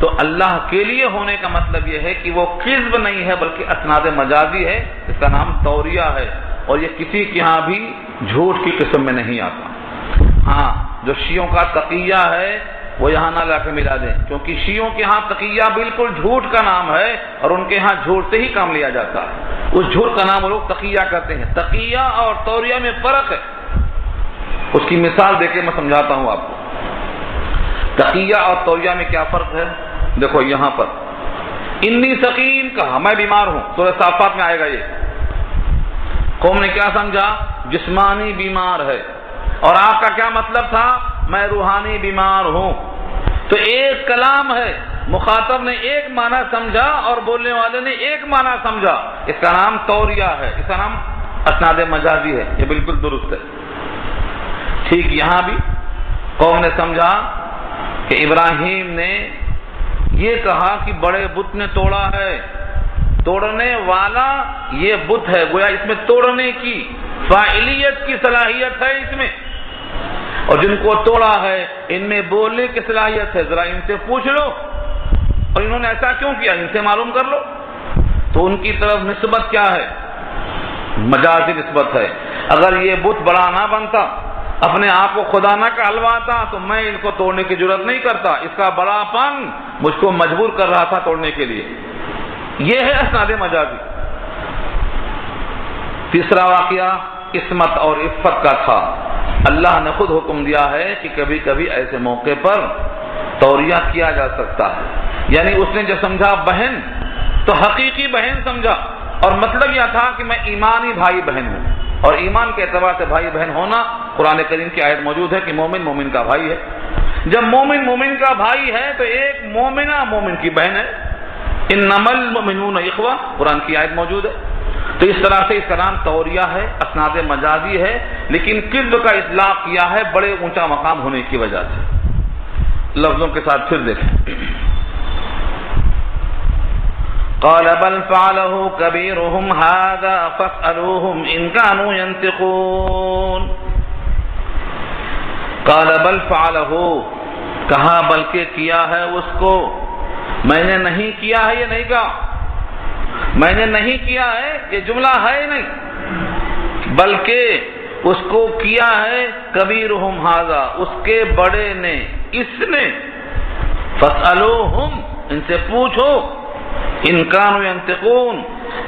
A: تو اللہ کے لیے ہونے کا مطلب یہ ہے کہ وہ کذب نہیں ہے بلکہ اسناد مجازی ہے، اس کا نام توریہ ہے، اور یہ کسی کے ہاں بھی جھوٹ کی قسم میں نہیں آتا۔ ہاں، جو شیعوں کا تقیہ ہے وہ یہاں نہ لا کے ملا دیں، کیونکہ شیعوں کے ہاں تقیہ بالکل جھوٹ کا نام ہے، اور ان کے ہاں جھوٹ سے ہی کام لیا جاتا ہے، اس جھوٹ کا نام وہ لوگ تقیہ کرتے ہیں۔ تقیہ اور توریہ میں فرق ہے، اس کی مثال دے کے میں سمجھاتا ہوں آپ کو۔ تقیہ اور توریہ میں کیا فرق ہے؟ دیکھو یہاں پر انی سقیم کہا، میں بیمار ہوں، سورہ صافات میں آئے گا یہ۔ قوم نے کیا سمجھا؟ جسمانی بیمار ہے، اور آپ کا کیا مطلب تھا؟ میں روحانی بیمار ہوں۔ تو ایک کلام ہے، مخاطب نے ایک معنی سمجھا اور بولنے والے نے ایک معنی سمجھا، اس کا نام توریہ ہے، اس کا نام اسناد مجازی ہے، یہ بالکل درست ہے۔ ٹھیک یہاں بھی قوم نے سمجھا کہ ابراہیم نے یہ کہا کہ بڑے بت نے توڑا ہے، توڑنے والا یہ بت ہے، گویا اس میں توڑنے کی فاعلیت کی صلاحیت ہے اس میں، اور جن کو توڑا ہے ان میں بولنے کی صلاحیت ہے، ذرا ان سے پوچھ لو، اور انہوں نے ایسا کیوں کیا ان سے معلوم کر لو۔ تو ان کی طرف نسبت کیا ہے؟ مجازی نسبت ہے۔ اگر یہ بت بڑا نہ بنتا، اپنے آپ کو خدا نہ کہلواتا، تو میں ان کو توڑنے کی ضرورت نہیں کرتا، اس کا بڑا پن مجھ کو مجبور کر رہا تھا توڑنے کے لیے۔ یہ ہے اسناد مجازی۔ تیسرا واقعہ عصمت اور عفت کا تھا۔ اللہ نے خود حکم دیا ہے کہ کبھی کبھی ایسے موقع پر توریہ کیا جا سکتا ہے، یعنی اس نے جو سمجھا بہن تو حقیقی بہن سمجھا، اور مطلب یہ تھا کہ میں ایمانی بھائی بہن ہوں، اور ایمان کے اعتبار سے بھائی بہن ہونا قرآن کریم کی آیت موجود ہے کہ مومن مومن کا بھائی ہے۔ جب مومن مومن کا بھائی ہے تو ایک مومنہ مومن کی بہن ہے، انما المؤمنون اخوہ، قرآن کی آیت موجود ہے۔ تو اس طرح سے اس کا نام توریہ ہے، اسناد مجازی ہے، لیکن کذب کا اطلاق کیا ہے بڑے اونچا مقام ہونے کی وجہ سے۔ لفظوں کے ساتھ پھر دیکھیں، قال بل فعله كبيرهم هذا فاسألوهم إن كانوا ينطقون۔ قال بل فعله، کہا بلکہ کیا ہے اس کو، میں نے نہیں کیا ہے یہ نہیں کہا، میں نے نہیں کیا ہے یہ جملہ ہے نہیں، بلکہ اس کو کیا ہے کبیرہم ھذا، اس کے بڑے نے، اس نے، فاسألوہم، ان سے پوچھو، ان کانوا ینطقون،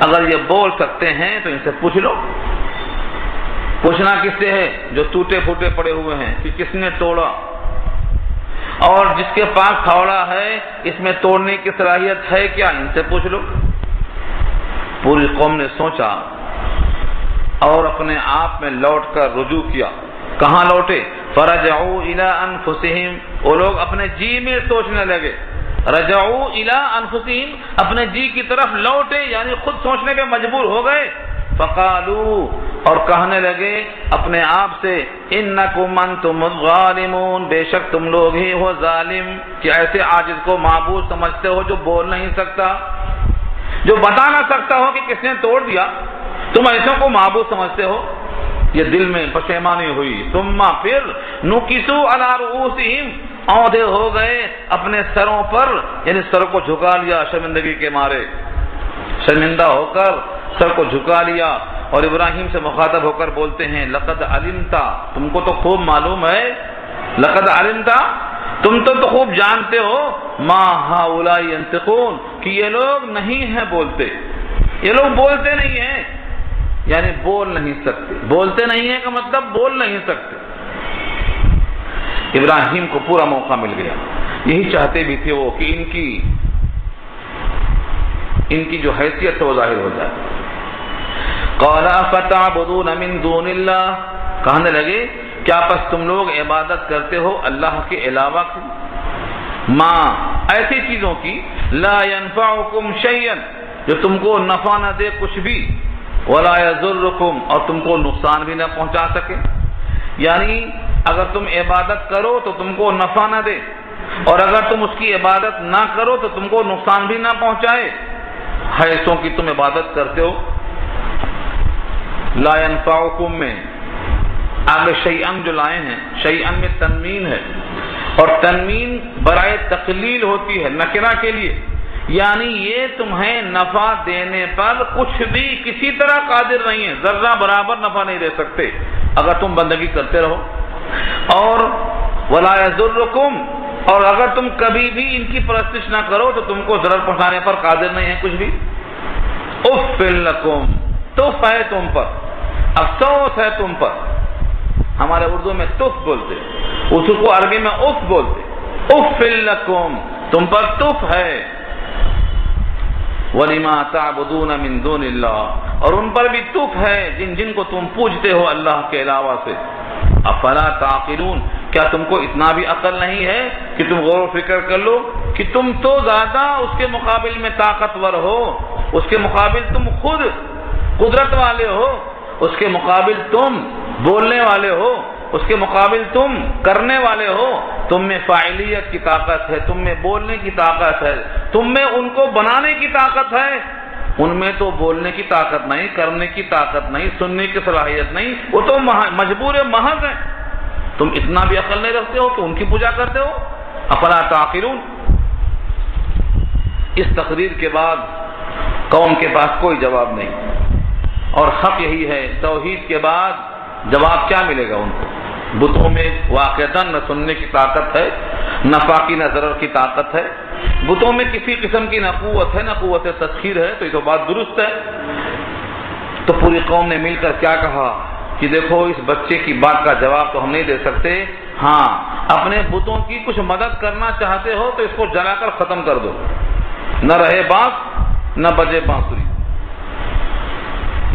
A: اگر یہ بول سکتے ہیں تو ان سے پوچھ لو۔ پوچھنا کس سے ہے؟ جو ٹوٹے پھوٹے پڑے ہوئے ہیں کہ کس نے توڑا، اور جس کے پاس تھوڑا ہے اس میں توڑنے کی صلاحیت ہے کیا، ان سے پوچھ لو۔ پوری قوم نے سوچا اور اپنے آپ میں لوٹ کر رجوع کیا۔ کہاں لوٹے؟ فرجعوا الی انفسہم، وہ لوگ اپنے جی میں سوچنے لگے۔ رجعوا الی انفسہم، اپنے جی کی طرف لوٹے، یعنی خود سوچنے پہ مجبور ہو گئے۔ فقالوا، اور کہنے لگے اپنے آپ سے، انکم انتم الظالمون، بے شک تم لوگ ہی ہو ظالم، کہ ایسے عاجز کو معبود سمجھتے ہو جو بول نہیں سکتا، جو بتا نہ سکتا ہو کہ کس نے توڑ دیا، تم ایسوں کو معبود سمجھتے ہو۔ یہ دل میں پشیمانی ہوئی۔ ثم پھر نکسوا علی رؤوسہم، اوندھے ہو گئے اپنے سروں پر، یعنی سر کو جھکا لیا شرمندگی کے مارے، شرمندہ ہو کر سر کو جھکا لیا، اور ابراہیم سے مخاطب ہو کر بولتے ہیں لقد علمت، تم کو تو خوب معلوم ہے، لقد علمت، تم تو خوب جانتے ہو، ما ہؤلاء ینطقون، کہ یہ لوگ نہیں ہیں بولتے، یہ لوگ بولتے نہیں ہیں، یعنی بول نہیں سکتے، بولتے نہیں ہیں کا مطلب بول نہیں سکتے۔ ابراہیم کو پورا موقع مل گیا، یہی چاہتے بھی تھے وہ کہ ان کی جو حیثیت ہے وہ ظاہر ہو جائے۔ قال افتعبدون من دون اللہ، کہنے لگے کیا پس تم لوگ عبادت کرتے ہو اللہ کے علاوہ کی، ماں ایسی چیزوں کی، لا ينفعکم شیئا، جو تم کو نفع نہ دے کچھ بھی، ولا یضرکم، اور تم کو نقصان بھی نہ پہنچا سکے، یعنی اگر تم عبادت کرو تو تم کو نفع نہ دے، اور اگر تم اس کی عبادت نہ کرو تو تم کو نقصان بھی نہ پہنچائے، ایسوں کی تم عبادت کرتے ہو۔ لا ينفعکم میں آگے شیئن جو لائے ہیں، شیئن میں تنوین ہے، اور تنوین برائے تقلیل ہوتی ہے نکرہ کے لیے، یعنی یہ تمہیں نفع دینے پر کچھ بھی کسی طرح قادر نہیں ہے، ذرہ برابر نفع نہیں دے سکتے اگر تم بندگی کرتے رہو، اور ولا یضرکم، اور اگر تم کبھی بھی ان کی پرستش نہ کرو تو تم کو ضرر پہنچانے پر قادر نہیں ہے کچھ بھی۔ اف لکم، تف ہے تم پر، افسوس ہے تم پر، ہمارے اردو میں تف بولتے، اس کو عربی میں اف بولتے، اف لکم، تم پر تف ہے، وَلِمَا تَعْبُدُونَ مِن دُونِ اللَّهِ، اور ان پر بھی تف ہے جن کو تم پوجتے ہو اللہ کے علاوہ سے۔ افلا تعقلون، کیا تم کو اتنا بھی عقل نہیں ہے کہ تم غور و فکر کر لو کہ تم تو زیادہ اس کے مقابل میں طاقتور ہو، اس کے مقابل تم خود قدرت والے ہو، اس کے مقابل تم بولنے والے ہو، اس کے مقابل تم کرنے والے ہو، تم میں فاعلیت کی طاقت ہے، تم میں بولنے کی طاقت ہے، تم میں ان کو بنانے کی طاقت ہے، ان میں تو بولنے کی طاقت نہیں، کرنے کی طاقت نہیں، سننے کی صلاحیت نہیں، وہ تو مجبور محض ہیں، تم اتنا بھی عقل نہیں رکھتے ہو کہ ان کی پوجا کرتے ہو۔ افلا تعقلون۔ اس تقریر کے بعد قوم کے پاس کوئی جواب نہیں، اور حق یہی ہے، توحید کے بعد جواب کیا ملے گا ان کو؟ بتوں میں واقعتاً نہ سننے کی طاقت ہے، نہ فاقی نہ ضرر کی طاقت ہے، بتوں میں کسی قسم کی نہ قوت ہے نہ قوت تسخیر ہے، تو یہ تو بات درست ہے۔ تو پوری قوم نے مل کر کیا کہا کہ دیکھو اس بچے کی بات کا جواب تو ہم نہیں دے سکتے، ہاں اپنے بتوں کی کچھ مدد کرنا چاہتے ہو تو اس کو جلا کر ختم کر دو، نہ رہے بانس نہ بجے بانسری۔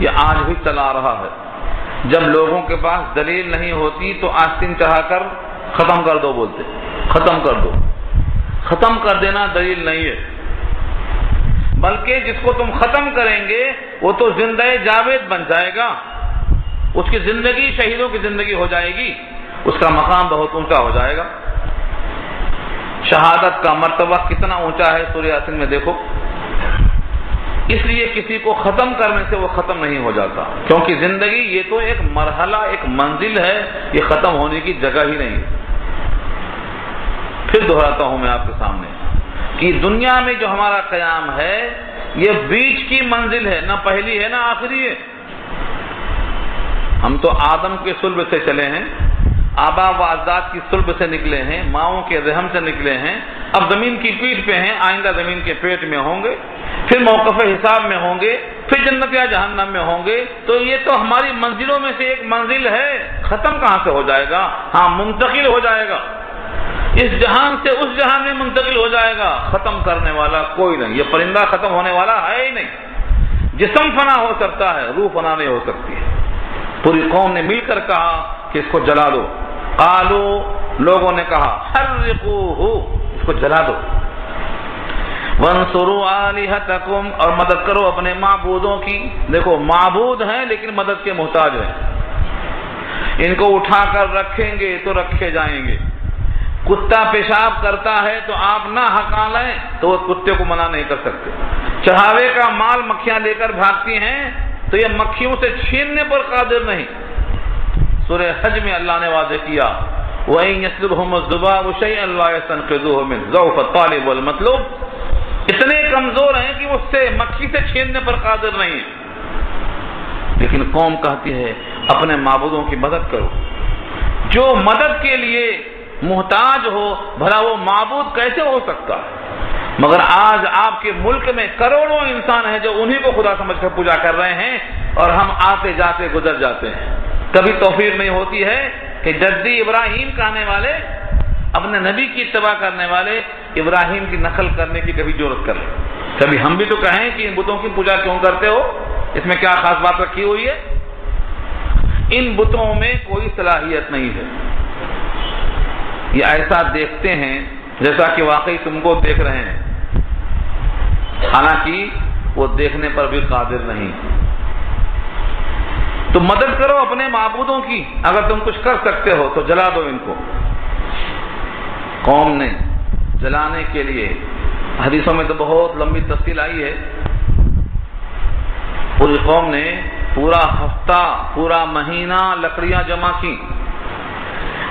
A: یہ آج بھی چلا رہا ہے، جب لوگوں کے پاس دلیل نہیں ہوتی تو آستین چڑھا کر ختم کر دو بولتے، ختم کر دو، ختم کر دینا دلیل نہیں ہے، بلکہ جس کو تم ختم کریں گے وہ تو زندہ جاوید بن جائے گا، اس کی زندگی شہیدوں کی زندگی ہو جائے گی، اس کا مقام بہت اونچا ہو جائے گا۔ شہادت کا مرتبہ کتنا اونچا ہے سورہ یاسین میں دیکھو۔ اس لیے کسی کو ختم کرنے سے وہ ختم نہیں ہو جاتا، کیونکہ زندگی یہ تو ایک مرحلہ، ایک منزل ہے، یہ ختم ہونے کی جگہ ہی نہیں ہے۔ پھر دہراتا ہوں میں آپ کے سامنے کہ دنیا میں جو ہمارا قیام ہے یہ بیچ کی منزل ہے، نہ پہلی ہے نہ آخری ہے۔ ہم تو آدم کے صلب سے چلے ہیں، آبا و اجداد کی صلب سے نکلے ہیں، ماؤں کے رحم سے نکلے ہیں، اب زمین کی پیٹھ پہ ہیں، آئندہ زمین کے پیٹ میں ہوں گے، پھر موقف حساب میں ہوں گے، پھر جنت یا جہنم میں ہوں گے۔ تو یہ تو ہماری منزلوں میں سے ایک منزل ہے، ختم کہاں سے ہو جائے گا؟ ہاں منتقل ہو جائے گا، اس جہان سے اس جہان میں منتقل ہو جائے گا، ختم کرنے والا کوئی نہیں۔ یہ پرندہ ختم ہونے والا ہے ہی نہیں، جسم فنا ہو سکتا ہے، روح فنا نہیں ہو سکتی ہے۔ پوری قوم نے مل کر کہا کہ اس کو جلا دو، قالو لوگوں نے کہا حرقوہ، اس کو جلا دو، وانصروا آلہتکم، اور مدد کرو اپنے معبودوں کی۔ دیکھو معبود ہیں لیکن مدد کے محتاج ہیں، ان کو اٹھا کر رکھیں گے تو رکھے جائیں گے۔ کتا پیشاب کرتا ہے تو آپ نہ ہکا لیں تو وہ کتے کو منع نہیں کر سکتے۔ چڑھاوے کا مال مکھیاں لے کر بھاگتی ہیں تو یہ مکھیوں سے چھیننے پر قادر نہیں۔ سورہ حج میں اللہ نے واضح کیا وَإِن يَسْلُبْهُمُ الذُّبَابُ شَيْئًا لَا يَسْتَنقِذُوهُ مِنْهُ ضَعُفَ الطَّالِبُ وَالْمَطْلُوبُ، اتنے کمزور ہیں کہ وہ اس سے مکھی سے چھیننے پر قادر نہیں ہے۔ لیکن قوم کہتی ہے اپنے معبودوں کی مدد کرو۔ جو مدد کے لیے محتاج ہو بھلا وہ معبود کیسے ہو سکتا ہے؟ مگر آج آپ کے ملک میں کروڑوں انسان ہیں جو انہی کو خدا سمجھ کر پوجا کر رہے ہیں، اور ہم آتے جاتے گزر جاتے ہیں۔ کبھی توفیق نہیں ہوتی ہے کہ جدی ابراہیم کہنے والے، اپنے نبی کی اتباع کرنے والے ابراہیم کی نقل کرنے کی کبھی جرات کریں۔ کبھی ہم بھی تو کہیں کہ ان بتوں کی پوجا کیوں کرتے ہو، اس میں کیا خاص بات رکھی ہوئی ہے؟ ان بتوں میں کوئی صلاحیت نہیں ہے، یہ ایسا دیکھتے ہیں جیسا کہ واقعی تم کو دیکھ رہے ہیں، حالانکہ وہ دیکھنے پر بھی قادر نہیں۔ تو مدد کرو اپنے معبودوں کی، اگر تم کچھ کر سکتے ہو تو جلا دو ان کو۔ قوم نے جلانے کے لیے، حدیثوں میں تو بہت لمبی تفصیل آئی ہے، پوری قوم نے پورا ہفتہ پورا مہینہ لکڑیاں جمع کی،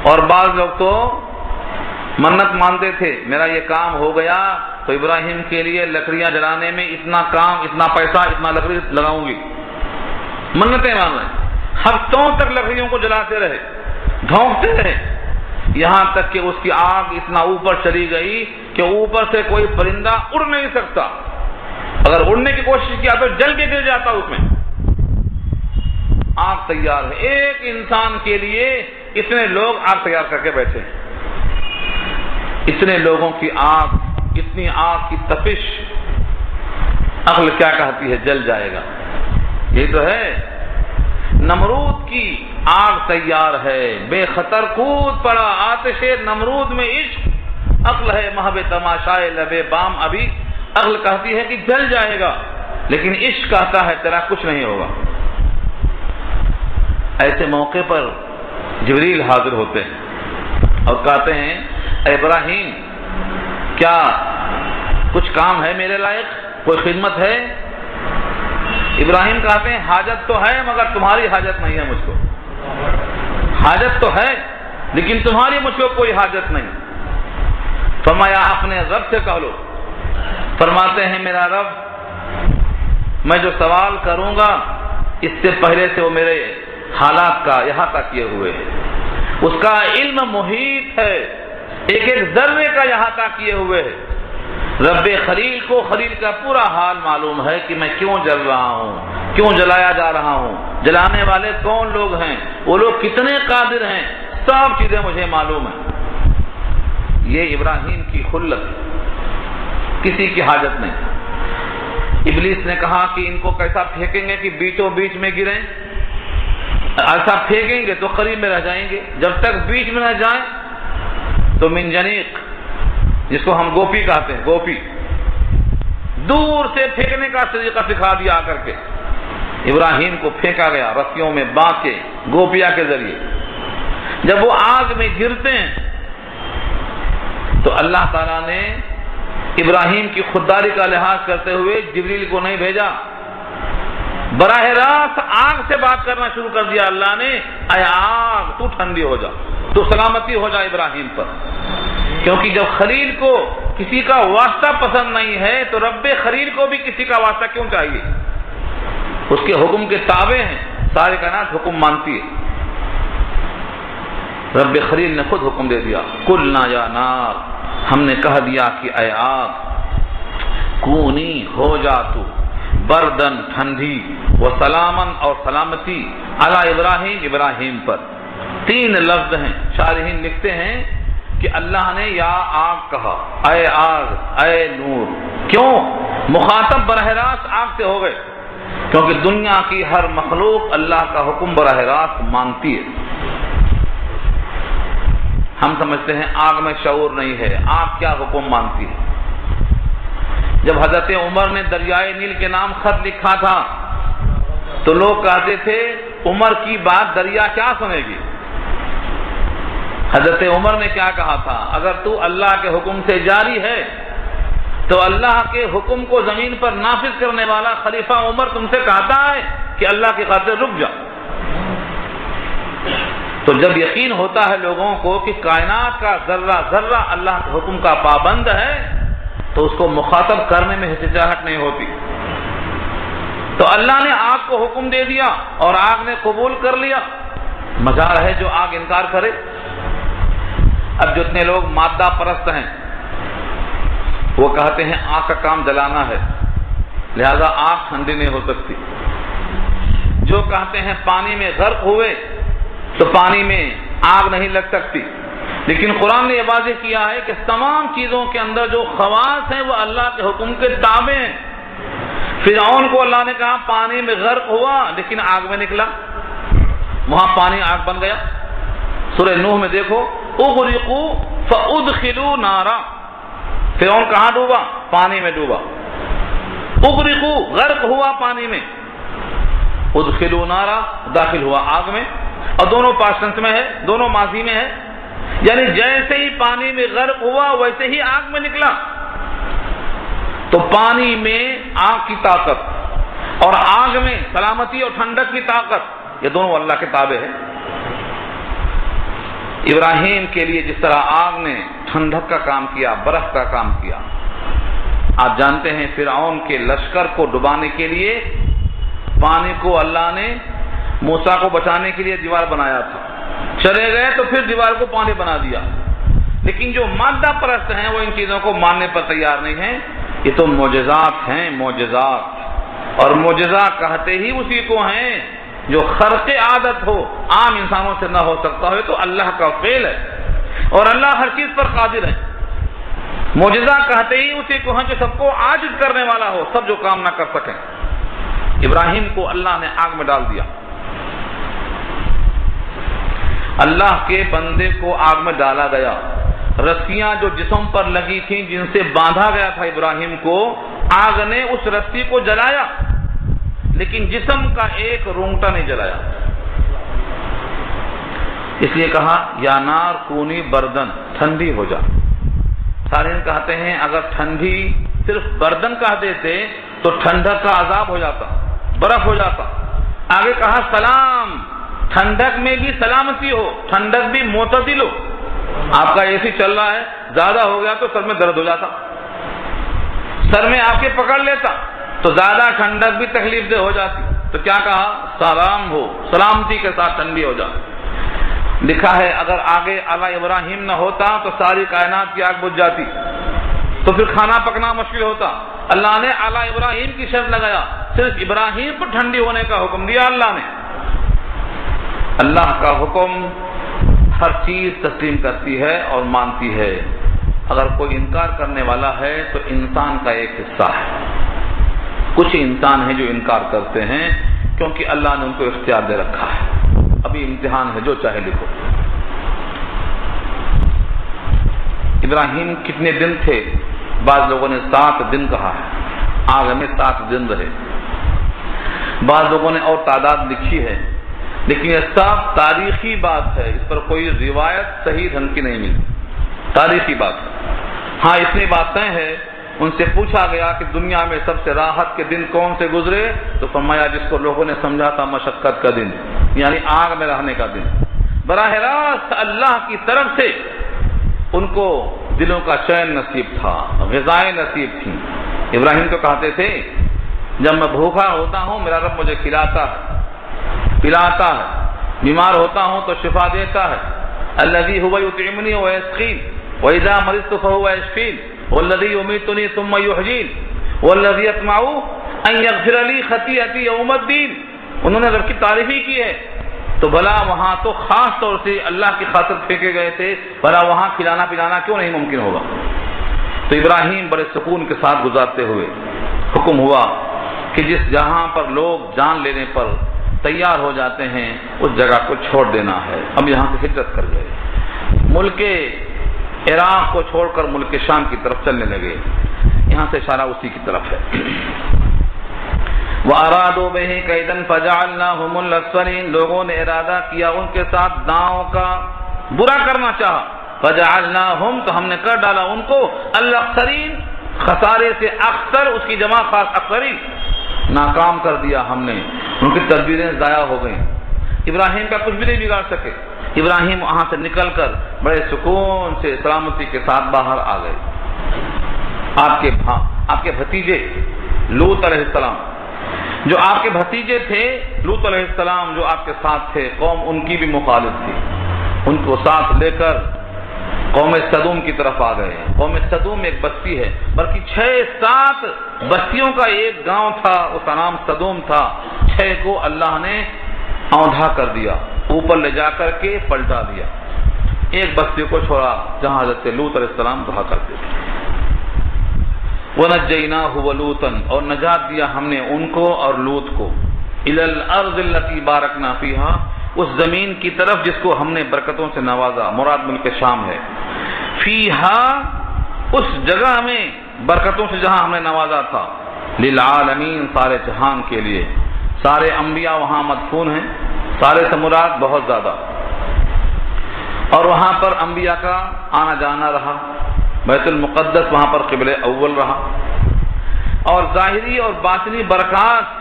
A: اور بعض لوگ تو منت مانتے تھے میرا یہ کام ہو گیا تو ابراہیم کے لیے لکڑیاں جلانے میں اتنا کام، اتنا پیسہ، اتنا لکڑی لگاؤں گی، منتیں مان رہے ہیں۔ ہفتوں تک لکڑیوں کو جلاتے رہے، دھونکتے رہے، یہاں تک کہ اس کی آگ اتنا اوپر چلی گئی کہ اوپر سے کوئی پرندہ اڑ نہیں سکتا، اگر اڑنے کی کوشش کیا تو جل کے گر جاتا اس میں۔ آگ تیار ہے، ایک انسان کے لیے اتنے لوگ آگ تیار کر کے بیٹھے ہیں۔ اتنے لوگوں کی آگ، اتنی آگ کی تپش، عقل کیا کہتی ہے؟ جل جائے گا۔ یہ تو ہے نمرود کی آگ تیار ہے، بے خطر کود پڑا آتش نمرود میں عشق، عقل ہے محب تماشائے لبے بام ابھی، عقل کہتی ہے کہ جل جائے گا، لیکن عشق کہتا ہے تیرا کچھ نہیں ہوگا۔ ایسے موقع پر جبریل حاضر ہوتے ہیں اور کہتے ہیں اے ابراہیم کیا کچھ کام ہے میرے لائق، کوئی خدمت ہے؟ ابراہیم کہتے ہیں حاجت تو ہے مگر تمہاری حاجت نہیں ہے، مجھ کو حاجت تو ہے لیکن تمہاری مجھ کو کوئی حاجت نہیں۔ فرمایا اپنے رب سے کہہ لو۔ فرماتے ہیں میرا رب میں جو سوال کروں گا اس سے پہلے سے وہ میرے حالات کا احاطہ کیے ہوئے ہے، اس کا علم محیط ہے، ایک ایک ذرے کا احاطہ کیے ہوئے ہے۔ رب خلیل کو خلیل کا پورا حال معلوم ہے کہ میں کیوں جل رہا ہوں، کیوں جلایا جا رہا ہوں، جلانے والے کون لوگ ہیں، وہ لوگ کتنے قادر ہیں، سب چیزیں مجھے معلوم ہیں۔ یہ ابراہیم کی خلت، کسی کی حاجت نہیں۔ ابلیس نے کہا کہ ان کو کیسا پھینکیں گے کہ بیچوں بیچ میں گریں، ایسا پھینکیں گے تو قریب میں رہ جائیں گے، جب تک بیچ میں نہ جائیں تو منجنیق، جس کو ہم گوپی کہتے ہیں، گوپی دور سے پھینکنے کا طریقہ سکھا دیا کر کے ابراہیم کو پھینکا گیا رسیوں میں باندھ کے گوپیا کے ذریعے. جب وہ آگ میں گرتے ہیں تو اللہ تعالیٰ نے ابراہیم کی خودداری کا لحاظ کرتے ہوئے جبریل کو نہیں بھیجا، براہ راست آگ سے بات کرنا شروع کر دیا اللہ نے، اے آگ تو ٹھنڈی ہو جا، تو سلامتی ہو جا ابراہیم پر. کیونکہ جب خلیل کو کسی کا واسطہ پسند نہیں ہے تو رب خلیل کو بھی کسی کا واسطہ کیوں چاہیے؟ اس کے حکم کے تابع ہیں، سارے کائنات حکم مانتی ہے. رب خلیل نے خود حکم دے دیا، قلنا یا نار، ہم نے کہہ دیا کہ اے آگ کونی ہو جا تو بردن ٹھنڈی، و سلامن اور سلامتی علی ابراہیم ابراہیم پر. 3 لفظ ہیں. شارحین لکھتے ہیں کہ اللہ نے یا آگ کہا، اے آگ اے نور. کیوں؟ مخاطب براہ راست آگ سے ہو گئے، کیونکہ دنیا کی ہر مخلوق اللہ کا حکم براہ راست مانتی ہے. ہم سمجھتے ہیں آگ میں شعور نہیں ہے، آگ کیا حکم مانتی ہے. جب حضرت عمر نے دریائے نیل کے نام خط لکھا تھا تو لوگ کہتے تھے عمر کی بات دریا کیا سنے گی. حضرت عمر نے کیا کہا تھا، اگر تو اللہ کے حکم سے جاری ہے تو اللہ کے حکم کو زمین پر نافذ کرنے والا خلیفہ عمر تم سے کہتا ہے کہ اللہ کی خاطر رک جا. تو جب یقین ہوتا ہے لوگوں کو کہ کائنات کا ذرہ ذرہ اللہ کے حکم کا پابند ہے تو اس کو مخاطب کرنے میں ہچکچاہٹ نہیں ہوتی. تو اللہ نے آگ کو حکم دے دیا اور آگ نے قبول کر لیا. مزار ہے جو آگ انکار کرے. اب جتنے لوگ مادہ پرست ہیں وہ کہتے ہیں آگ کا کام جلانا ہے لہذا آگ ٹھنڈی نہیں ہو سکتی. جو کہتے ہیں پانی میں غرق ہوئے تو پانی میں آگ نہیں لگ سکتی. لیکن قرآن نے یہ واضح کیا ہے کہ تمام چیزوں کے اندر جو خواص ہیں وہ اللہ کے حکم کے تابع ہیں. فرعون کو اللہ نے کہا پانی میں غرق ہوا لیکن آگ میں نکلا، وہاں پانی آگ بن گیا. سورہ نوح میں دیکھو اغرقوا فادخلوا نارا، فرعون کہاں ڈوبا؟ پانی میں ڈوبا. اغرقوا غرق ہوا پانی میں، ادخلوا نارا داخل ہوا آگ میں. اور دونوں پاسٹ ٹینس میں ہے، دونوں ماضی میں ہے، یعنی جیسے ہی پانی میں غرق ہوا ویسے ہی آگ میں نکلا. تو پانی میں آگ کی طاقت اور آگ میں سلامتی اور ٹھنڈک کی طاقت، یہ دونوں اللہ کے تابع ہے. ابراہیم کے لیے جس طرح آگ نے ٹھنڈک کا کام کیا، برف کا کام کیا. آپ جانتے ہیں فرعون کے لشکر کو ڈبانے کے لیے پانی کو اللہ نے موسیٰ کو بچانے کے لیے دیوار بنایا تھا. چلے گئے تو پھر دیوار کو پانی بنا دیا. لیکن جو مادہ پرست ہیں وہ ان چیزوں کو ماننے پر تیار نہیں ہیں. یہ تو معجزات ہیں، معجزات. اور معجزات کہتے ہی اسی کو ہیں جو خرق عادت ہو، عام انسانوں سے نہ ہو سکتا ہو. تو اللہ کا فعل ہے اور اللہ ہر چیز پر قادر ہے. معجزہ کہتے ہی اسی کو ہیں جو سب کو عاجز کرنے والا ہو، سب جو کام نہ کر سکیں. ابراہیم کو اللہ نے آگ میں ڈال دیا. اللہ کے بندے کو آگ میں ڈالا گیا. رسیاں جو جسم پر لگی تھیں جن سے باندھا گیا تھا ابراہیم کو، آگ نے اس رسی کو جلایا لیکن جسم کا ایک رونگٹا نہیں جلایا. اس لیے کہا یا نار کونی بردن، ٹھنڈی ہو جا. سارے کہتے ہیں اگر ٹھنڈی صرف بردن کہہ دیتے تو ٹھنڈک کا عذاب ہو جاتا، برف ہو جاتا. آگے کہا سلام، ٹھنڈک میں بھی سلامتی ہو، ٹھنڈک بھی معتدل ہو. آپ کا اے سی چل رہا ہے، زیادہ ہو گیا تو سر میں درد ہو جاتا، سر میں آپ کے پکڑ لیتا تو زیادہ ٹھنڈک بھی تکلیف دہ ہو جاتی. تو کیا کہا؟ سلام ہو، سلامتی کے ساتھ ٹھنڈی ہو جا. لکھا ہے اگر آگے اعلی ابراہیم نہ ہوتا تو ساری کائنات کی آگ بجھ جاتی، تو پھر کھانا پکنا مشکل ہوتا. اللہ نے اعلی ابراہیم کی شرط لگایا، صرف ابراہیم پر ٹھنڈی ہونے کا حکم دیا اللہ نے. اللہ کا حکم ہر چیز تسلیم کرتی ہے اور مانتی ہے. اگر کوئی انکار کرنے والا ہے تو انسان کا ایک حصہ ہے. کچھ انسان ہیں جو انکار کرتے ہیں کیونکہ اللہ نے ان کو اختیار دے رکھا ہے. ابھی امتحان ہے، جو چاہے لکھو. ابراہیم کتنے دن تھے؟ بعض لوگوں نے 7 دن کہا ہے. آگ میں 7 دن رہے. بعض لوگوں نے اور تعداد لکھی ہے، لیکن یہ صاف تاریخی بات ہے، اس پر کوئی روایت صحیح ڈھنگ کی نہیں ملتی، تاریخی بات ہے. ہاں اتنی باتیں ہیں، ان سے پوچھا گیا کہ دنیا میں سب سے راحت کے دن کون سے گزرے، تو فرمایا جس کو لوگوں نے سمجھا تھا مشقت کا دن، یعنی آگ میں رہنے کا دن. براہ راست اللہ کی طرف سے ان کو دلوں کا چین نصیب تھا، غذائیں نصیب تھیں. ابراہیم تو کہتے تھے جب میں بھوکا ہوتا ہوں میرا رب مجھے کھلاتا ہے پلاتا ہے، بیمار ہوتا ہوں تو شفا دیتا ہے. الذی هو یطعمنی ویسقین واذا مرضت فهو یشفین والذی یمیتنی ثم یحیین والذی اطمع ان یغفر لی خطیئتی یوم الدین. انہوں نے رب کی تعریف ہی کی ہے، تو بھلا وہاں تو خاص طور سے اللہ کی خاطر پھینکے گئے تھے، بھلا وہاں کھلانا پلانا کیوں نہیں ممکن ہوگا؟ تو ابراہیم بڑے سکون کے ساتھ گزارتے ہوئے حکم ہوا کہ جس جہاں پر لوگ جان لینے پر تیار ہو جاتے ہیں اس جگہ کو چھوڑ دینا ہے. اب یہاں سے ہجرت کر گئے، ملک عراق کو چھوڑ کر ملک شام کی طرف چلنے لگے. یہاں سے اشارہ اسی کی طرف ہے. وَأَرَادُوا بِهِ كَيْدًا فَجَعَلْنَاهُمُ الْأَسْفَلِينَ. لوگوں نے ارادہ کیا ان کے ساتھ داؤں کا، برا کرنا چاہا. فَجَعَلْنَاهُمْ تو ہم نے کر ڈالا ان کو الْأَخْسَرِينَ، خسارے سے اخسر، اس کی جمع خاص اخسرین، ناکام کر دیا ہم نے. ان کی تدبیریں ضائع ہو گئیں، ابراہیم کا کچھ بھی نہیں بگاڑ سکے. ابراہیم وہاں سے نکل کر بڑے سکون سے سلامتی کے ساتھ باہر آ گئے. آپ کے بھتیجے لوط علیہ السلام، جو آپ کے بھتیجے تھے لوط علیہ السلام، جو آپ کے ساتھ تھے، قوم ان کی بھی مخالف تھی. ان کو ساتھ لے کر قوم صدوم کی طرف آ گئے. قوم صدوم ایک بستی ہے، بلکہ 6-7 بستیوں کا ایک گاؤں تھا، اس کا نام صدوم تھا. 6 کو اللہ نے اوندھا کر دیا، اوپر لے جا کر کے پلٹا دیا. ایک بستی کو چھوڑا جہاں حضرت لوط علیہ السلام رہا کرتے تھے. وَنَجَّيْنَاهُ وَلُوطًا، اور نجات دیا ہم نے ان کو اور لوط کو. إِلَى الْأَرْضِ الَّتِي بَارَكْنَا فِيهَا، اس زمین کی طرف جس کو ہم نے برکتوں سے نوازا، مراد ملک شام ہے. فیہا، اس جگہ میں برکتوں سے جہاں ہم نے نوازا تھا. للعالمین، سارے جہان کے لیے. سارے انبیاء وہاں مدفون ہیں، سارے سے مراد بہت زیادہ. اور وہاں پر انبیاء کا آنا جانا رہا. بیت المقدس وہاں پر قبل اول رہا. اور ظاہری اور باطنی برکات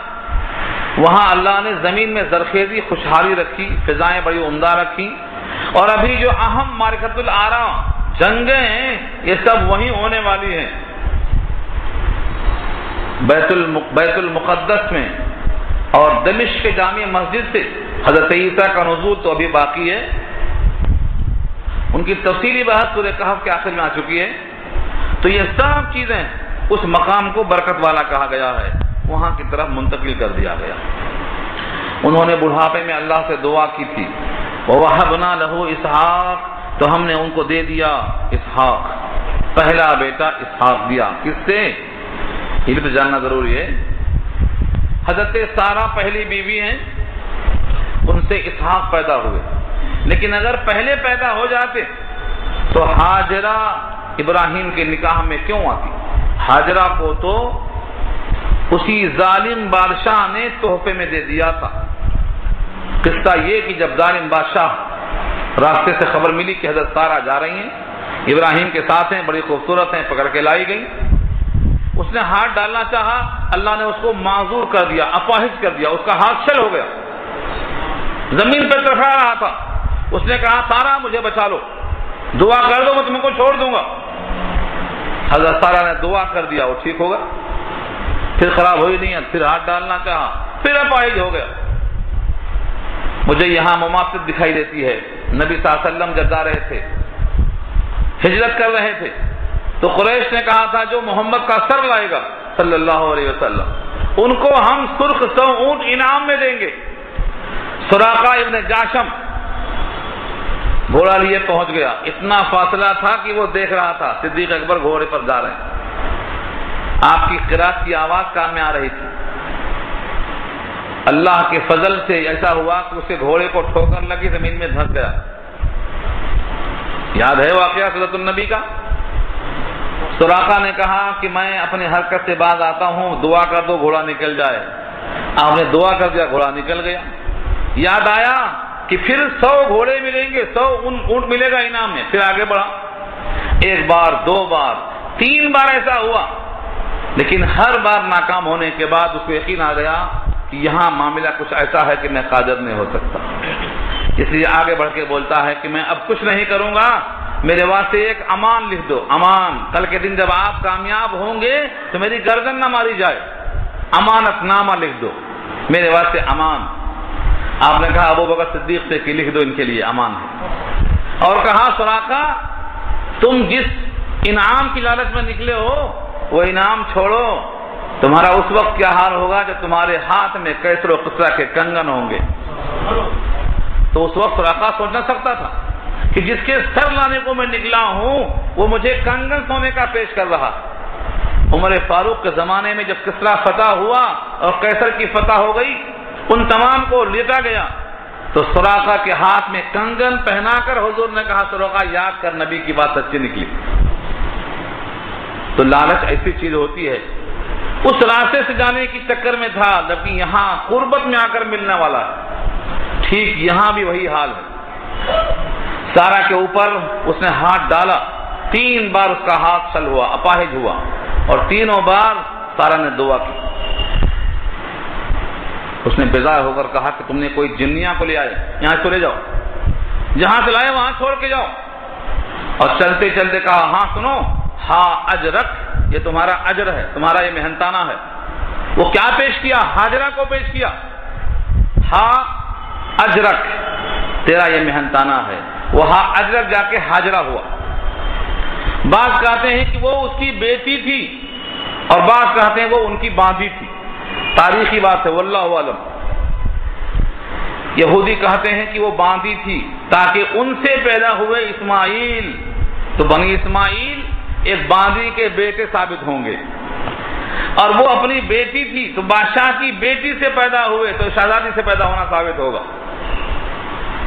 A: وہاں اللہ نے زمین میں زرخیزی، خوشحالی رکھی، فضائیں بڑی عمدہ رکھی. اور ابھی جو اہم معرکۃ الآرا جنگیں ہیں یہ سب وہیں ہونے والی ہیں. بیت المقدس میں اور دمشق کے جامع مسجد سے حضرت عیسیٰ کا نزول تو ابھی باقی ہے. ان کی تفصیلی بحث سورہ کہف کے آخر میں آ چکی ہے. تو یہ سب چیزیں اس مقام کو برکت والا کہا گیا ہے، وہاں کی طرف منتقل کر دیا گیا. انہوں نے بڑھاپے میں اللہ سے دعا کی تھی. وَوَهَبْنَا لَهُ اسحاق، تو ہم نے ان کو دے دیا اسحاق، پہلا بیٹا اسحاق دیا. کس سے؟ یہ بھی تو جاننا ضروری ہے. حضرت سارہ پہلی بیوی ہیں، ان سے اسحاق پیدا ہوئے. لیکن اگر پہلے پیدا ہو جاتے تو ہاجرہ ابراہیم کے نکاح میں کیوں آتی؟ ہاجرہ کو تو اسی ظالم بادشاہ نے تحفے میں دے دیا تھا. قصہ یہ کہ جب ظالم بادشاہ راستے سے خبر ملی کہ حضرت سارہ جا رہی ہیں، ابراہیم کے ساتھ ہیں، بڑی خوبصورت ہیں، پکڑ کے لائی گئی. اس نے ہاتھ ڈالنا چاہا، اللہ نے اس کو معذور کر دیا، اپاہج کر دیا، اس کا ہاتھ چھل ہو گیا، زمین پہ تڑپڑا رہا تھا. اس نے کہا سارہ مجھے بچا لو، دعا کر دو میں تم کو چھوڑ دوں گا. حضرت سارہ نے دعا کر دیا، وہ ٹھیک ہوگا. پھر خراب ہوئی نہیں، پھر ہاتھ ڈالنا چاہا، پھر اپاہج ہو گیا. مجھے یہاں مماثلت دکھائی دیتی ہے. نبی صلی اللہ علیہ وسلم جب جا رہے تھے، ہجرت کر رہے تھے، تو قریش نے کہا تھا جو محمد کا سر لائے گا صلی اللہ علیہ وسلم ان کو ہم سرخ 100 اونٹ انعام میں دیں گے. سراقہ ابن جاشم گھوڑا لیے پہنچ گیا. اتنا فاصلہ تھا کہ وہ دیکھ رہا تھا صدیق اکبر گھوڑے پر جا رہے ہیں. آپ کی قرات کی آواز کان میں آ رہی تھی. اللہ کے فضل سے ایسا ہوا کہ اسے گھوڑے کو ٹھوکر لگی، زمین میں دھنس گیا. یاد ہے واقعہ حضرت النبی کا سراقہ نے کہا کہ میں اپنی حرکت سے باز آتا ہوں، دعا کر دو گھوڑا نکل جائے۔ آپ نے دعا کر دیا، گھوڑا نکل گیا۔ یاد آیا کہ پھر 100 گھوڑے ملیں گے، 100 اونٹ ملے گا انعام میں، پھر آگے بڑھا۔ 1 بار 2 بار 3 بار ایسا ہوا، لیکن ہر بار ناکام ہونے کے بعد اس کو یقین آ گیا کہ یہاں معاملہ کچھ ایسا ہے کہ میں قادر نہیں ہو سکتا، اس لیے آگے بڑھ کے بولتا ہے کہ میں اب کچھ نہیں کروں گا، میرے واسطے ایک امان لکھ دو، امان، کل کے دن جب آپ کامیاب ہوں گے تو میری گردن نہ ماری جائے، امانت نامہ لکھ دو میرے واسطے، امان۔ آپ نے کہا ابو بکر صدیق سے کہ لکھ دو ان کے لیے، امان ہے۔ اور کہا سراقہ تم جس انعام کی لالچ میں نکلے ہو وہ انعام چھوڑو، تمہارا اس وقت کیا حال ہوگا جب تمہارے ہاتھ میں کیسر و قصرہ کے کنگن ہوں گے۔ تو اس وقت سراقہ سوچ نہ سکتا تھا کہ جس کے سر لانے کو میں نکلا ہوں وہ مجھے کنگن سونے کا پیش کر رہا۔ عمر فاروق کے زمانے میں جب کسرا فتح ہوا اور قیصر کی فتح ہو گئی، ان تمام کو لیٹا گیا تو سراقہ کے ہاتھ میں کنگن پہنا کر حضور نے کہا سراقہ یاد کر نبی کی بات سچی نکلی۔ تو لالچ ایسی چیز ہوتی ہے، اس راستے سے جانے کی چکر میں تھا جبکہ یہاں قربت میں آ کر ملنے والا ہے۔ ٹھیک یہاں بھی وہی حال ہے۔ سارا کے اوپر اس نے ہاتھ ڈالا، 3 بار اس کا ہاتھ چھل ہوا، اپاہج ہوا، اور 3 بار سارا نے دعا کی۔ اس نے بیزار ہو کر کہا کہ تم نے کوئی جنیاں کو لے آئے، یہاں سے لے جاؤ، جہاں سے لائے وہاں چھوڑ کے جاؤ۔ اور چلتے چلتے کہا ہاں سنو، ہاں اجرک، یہ تمہارا اجر ہے، تمہارا یہ محنتانہ ہے۔ وہ کیا پیش کیا؟ ہاجرہ کو پیش کیا، ہاں اجرک، تیرا یہ محنتانہ ہے۔ وہ ہاں اجرک جا کے ہاجرہ ہوا۔ بعض کہتے ہیں کہ وہ اس کی بیٹی تھی اور بعض کہتے ہیں وہ ان کی باندھی تھی، تاریخی بات ہے واللہ عالم۔ یہودی کہتے ہیں کہ وہ باندھی تھی تاکہ ان سے پیدا ہوئے اسماعیل، تو بنی اسماعیل ایک باندھی کے بیٹے ثابت ہوں گے، اور وہ اپنی بیٹی تھی تو بادشاہ کی بیٹی سے پیدا ہوئے تو شہزادی سے پیدا ہونا ثابت ہوگا۔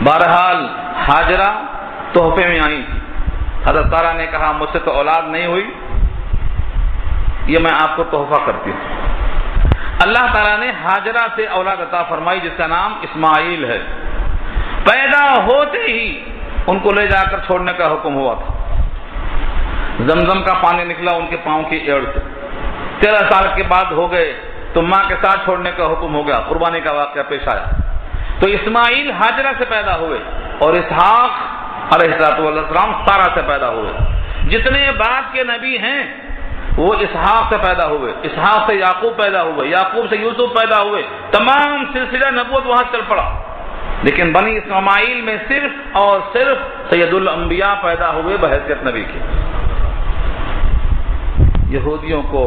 A: بہرحال ہاجرہ تحفے میں آئی تھی۔ حضرت سارہ نے کہا مجھ سے تو اولاد نہیں ہوئی، یہ میں آپ کو تحفہ کرتی ہوں۔ اللہ تعالیٰ نے ہاجرہ سے اولاد عطا فرمائی جس کا نام اسماعیل ہے۔ پیدا ہوتے ہی ان کو لے جا کر چھوڑنے کا حکم ہوا تھا۔ زمزم کا پانی نکلا ان کے پاؤں کی ایڑ سے، 13 سال کے بعد ہو گئے تو ماں کے ساتھ چھوڑنے کا حکم ہو گیا، قربانی کا واقعہ پیش آیا۔ تو اسماعیل ہاجرہ سے پیدا ہوئے اور اسحاق علیہ السلام سارہ سے پیدا ہوئے۔ جتنے بعد کے نبی ہیں وہ اسحاق سے پیدا ہوئے، اسحاق سے یعقوب پیدا ہوئے، یعقوب سے یوسف پیدا ہوئے، تمام سلسلہ نبوت وہاں چل پڑا۔ لیکن بنی اسماعیل میں صرف اور صرف سید الانبیاء پیدا ہوئے بحیثیت نبی کے۔ یہودیوں کو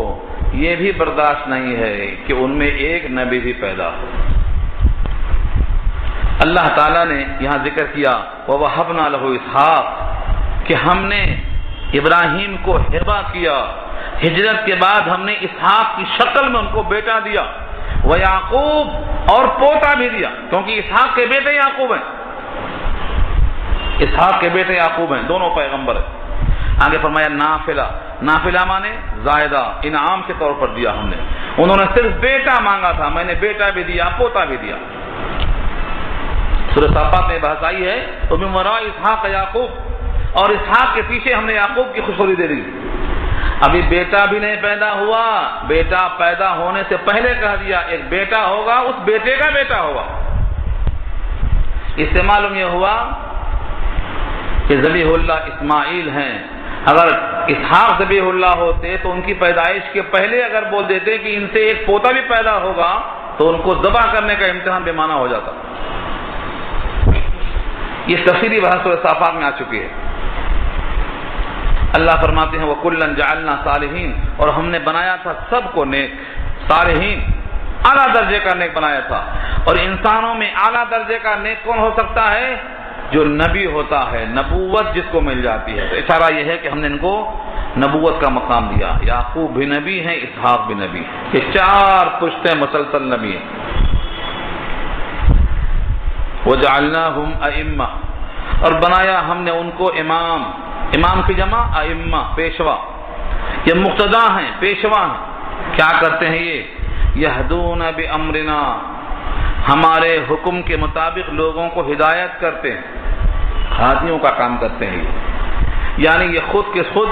A: یہ بھی برداشت نہیں ہے کہ ان میں ایک نبی بھی پیدا ہو۔ اللہ تعالیٰ نے یہاں ذکر کیا وَوَهَبْنَا لَهُ اسحاق، کہ ہم نے ابراہیم کو ہبہ کیا، ہجرت کے بعد ہم نے اسحاق کی شکل میں ان کو بیٹا دیا، وَيَعْقُوب، اور پوتا بھی دیا، کیونکہ اسحاق کے بیٹے یعقوب ہیں، اسحاق کے بیٹے یعقوب ہیں، دونوں پیغمبر ہیں۔ آگے فرمایا نافلہ، نافلہ مانے زائدہ، انعام کے طور پر دیا ہم نے۔ انہوں نے صرف بیٹا مانگا تھا، میں نے بیٹا بھی دیا، پوتا بھی دیا۔ سورہ صافات میں بحث آئی ہے تو من وراء اسحاق یعقوب، اور اسحاق کے پیچھے ہم نے یعقوب کی خوشخبری دے دی۔ ابھی بیٹا بھی نہیں پیدا ہوا، بیٹا پیدا ہونے سے پہلے کہہ دیا ایک بیٹا ہوگا، اس بیٹے کا بیٹا ہوگا۔ اس سے معلوم یہ ہوا کہ ذبیح اللہ اسماعیل ہیں۔ اگر اسحاق ذبیح اللہ ہوتے تو ان کی پیدائش کے پہلے اگر بول دیتے کہ ان سے ایک پوتا بھی پیدا ہوگا تو ان کو ذبح کرنے کا امتحان بے معنی ہو جاتا۔ یہ تفصیلی بحث سورہ صافات میں آ چکی ہے۔ اللہ فرماتے ہیں وَكُلًّا جَعَلْنَا صَالِحِينَ، اور ہم نے بنایا تھا سب کو نیک، صالحین، اعلیٰ درجے کا نیک بنایا تھا۔ اور انسانوں میں اعلیٰ درجے کا نیک کون ہو سکتا ہے؟ جو نبی ہوتا ہے، نبوت جس کو مل جاتی ہے۔ تو اشارہ یہ ہے کہ ہم نے ان کو نبوت کا مقام دیا۔ یعقوب بھی نبی ہیں، اسحاق بھی نبی، یہ 4 پشتیں مسلسل نبی ہیں۔ وَجَعَلْنَاهُمْ أَئِمَّةً، اور بنایا ہم نے ان کو امام، امام کی جمع ائمہ، پیشوا۔ یہ مقتدا ہیں، پیشوا ہیں. کیا کرتے ہیں یہ؟ یہدون بامرنا، ہمارے حکم کے مطابق لوگوں کو ہدایت کرتے ہیں، ہادیوں کا کام کرتے ہیں یہ. یعنی یہ خود کے خود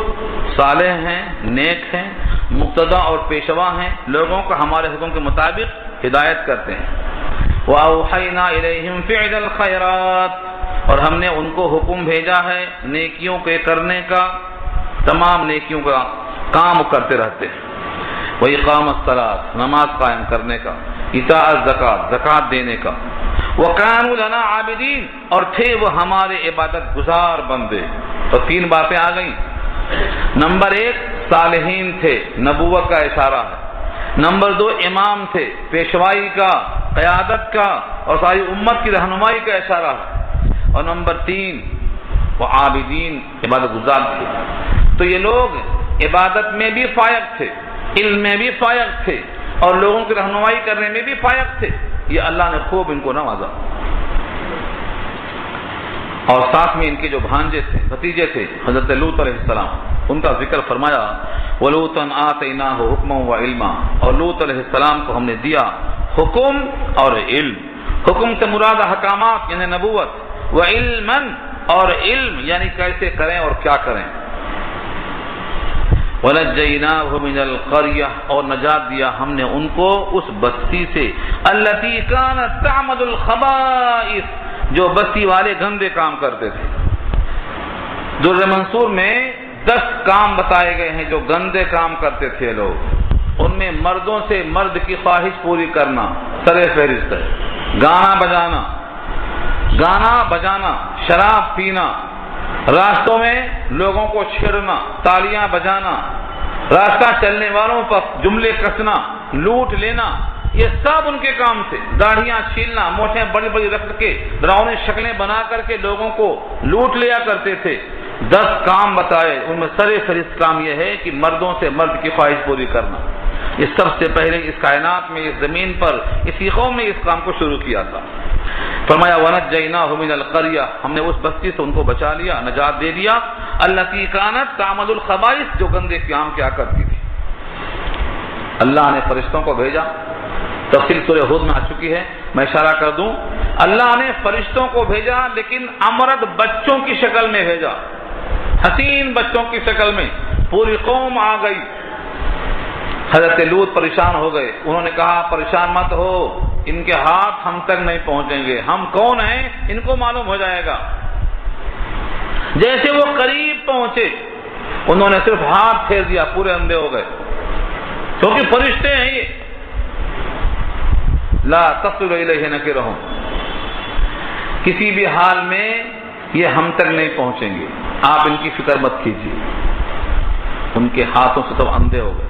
A: صالح ہیں، نیک ہیں، مقتدا اور پیشوا ہیں، لوگوں کا ہمارے حکم کے مطابق ہدایت کرتے ہیں. وَأَوْحَيْنَا إِلَيْهِمْ فِعْلَ الْخَيْرَاتِ، اور ہم نے ان کو حکم بھیجا ہے نیکیوں کے کرنے کا، تمام نیکیوں کا کام کرتے رہتے ہیں. وَإِقَامَ الصَّلَاةِ، نماز قائم کرنے کا، ایتاء الزکات، زکات دینے کا. وَكَانُوا لَنَا عَابِدِينَ، اور تھے وہ ہمارے عبادت گزار بندے. تو 3 باتیں آ گئیں. نمبر 1 صالحین تھے، نبوت کا اشارہ ہے. نمبر 2 امام تھے، پیشوائی کا، قیادت کا اور ساری امت کی رہنمائی کا اشارہ ہے. اور نمبر 3 وہ عابدین، عبادت گزار تھے. تو یہ لوگ عبادت میں بھی فائق تھے، علم میں بھی فائق تھے اور لوگوں کی رہنمائی کرنے میں بھی فائق تھے. یہ اللہ نے خوب ان کو نوازا. اور ساتھ میں ان کے جو بھانجے تھے، بھتیجے تھے، حضرت لوط علیہ السلام، ان کا ذکر فرمایا وَلُوطًا آتَيْنَاهُ حُكْمًا وَعِلْمًا، اور لوط علیہ السلام کو ہم نے دیا حکم اور علم. حکم سے مراد احکامات یعنی نبوت، وعلمًا اور علم یعنی کیسے کریں اور کیا کریں. وَنَجَّيْنَاهُ مِنَ الْقَرْيَةِ، اور نجات دیا ہم نے ان کو اس بستی سے، الَّتِي كَانَتْ تَعْمَلُ الْخَبَائِثَ، جو بستی والے گندے کام کرتے تھے. در منصور میں 10 کام بتائے گئے ہیں جو گندے کام کرتے تھے لوگ. ان میں مردوں سے مرد کی خواہش پوری کرنا سر فہرست ہے. گانا بجانا، شراب پینا، راستوں میں لوگوں کو چھیڑنا، تالیاں بجانا، راستہ چلنے والوں پر جملے کسنا، لوٹ لینا، یہ سب ان کے کام تھے. داڑھیاں چھیلنا، موٹیں بڑی بڑی رکھ کے ڈراؤنی شکلیں بنا کر کے لوگوں کو لوٹ لیا کرتے تھے. 10 کام بتائے، ان میں سر فہرست کام یہ ہے کہ مردوں سے مرد کی خواہش پوری کرنا. یہ سب سے پہلے اس کائنات میں، اس زمین پر، اسی قوم میں اس کام کو شروع کیا تھا. فرمایا وَنَجَّيْنَاهُ مِنَ الْقَرْيَةِ، ہم نے اس بستی سے ان کو بچا لیا، نجات دے دیا. الَّتِي كَانَتْ تَعْمَلُ الْخَبَائِثَ، جو گندے کام کیا کرتی تھی. اللہ نے فرشتوں کو بھیجا، تفصیل سورہ ہود میں آ چکی ہے، میں اشارہ کر دوں. اللہ نے فرشتوں کو بھیجا لیکن امرد بچوں کی شکل میں بھیجا، حسین بچوں کی شکل میں. پوری قوم آ گئی. حضرت لوط پریشان ہو گئے. انہوں نے کہا پریشان مت ہو، ان کے ہاتھ ہم تک نہیں پہنچیں گے، ہم کون ہیں ان کو معلوم ہو جائے گا. جیسے وہ قریب پہنچے انہوں نے صرف ہاتھ پھیر دیا، پورے اندھے ہو گئے، کیونکہ فرشتے ہیں یہ. لا تصل الیہ نکرہم، کسی بھی حال میں یہ ہم تک نہیں پہنچیں گے، آپ ان کی فکر مت کیجیے. ان کے ہاتھوں سے تو اندھے ہو گئے.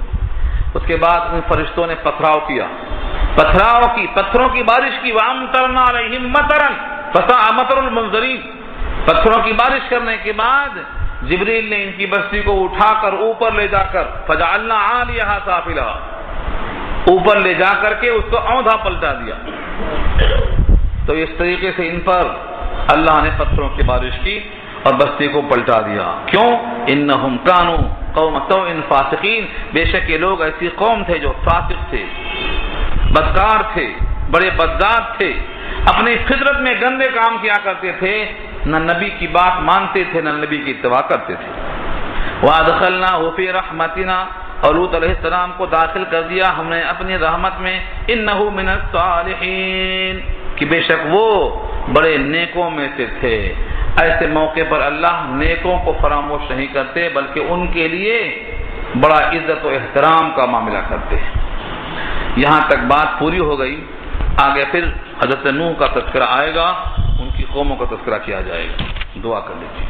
A: اس کے بعد ان فرشتوں نے پتھراؤ کیا، پتھروں کی بارش کی. وَأَمْطَرْنَا عَلَيْهِمْ مَطَرًا فَسَاءَ مَطَرُ الْمُنذَرِينَ، پتھروں کی بارش کرنے کے بعد جبریل نے ان کی بستی کو اٹھا کر اوپر لے جا کر فَجَعَلْنَا عَالِيَهَا سَافِلَهَا، اوپر لے جا کر کے اس کو اوندھا پلٹا دیا. تو اس طریقے سے ان پر اللہ نے پتھروں کی بارش کی اور بستی کو پلٹا دیا. کیوں؟ انہم کانوا قوم سوء فاسقین، بے شک یہ لوگ ایسی قوم تھے جو فاسق تھے، بدکار تھے، بڑے بدذات تھے، اپنی فطرت میں گندے کام کیا کرتے تھے، نہ نبی کی بات مانتے تھے نہ نبی کی اتباع کرتے تھے. وَأَدْخَلْنَاهُ فِي رَحْمَتِنَا، اور لوط علیہ السلام کو داخل کر دیا ہم نے اپنی رحمت میں. انہ من الصالحین، کہ بے شک وہ بڑے نیکوں میں سے تھے. ایسے موقع پر اللہ نیکوں کو فراموش نہیں کرتے بلکہ ان کے لیے بڑا عزت و احترام کا معاملہ کرتے ہیں. یہاں تک بات پوری ہو گئی. آگے پھر حضرت نوح کا تذکرہ آئے گا، ان کی قوموں کا تذکرہ کیا جائے گا. دعا کر لیجیے.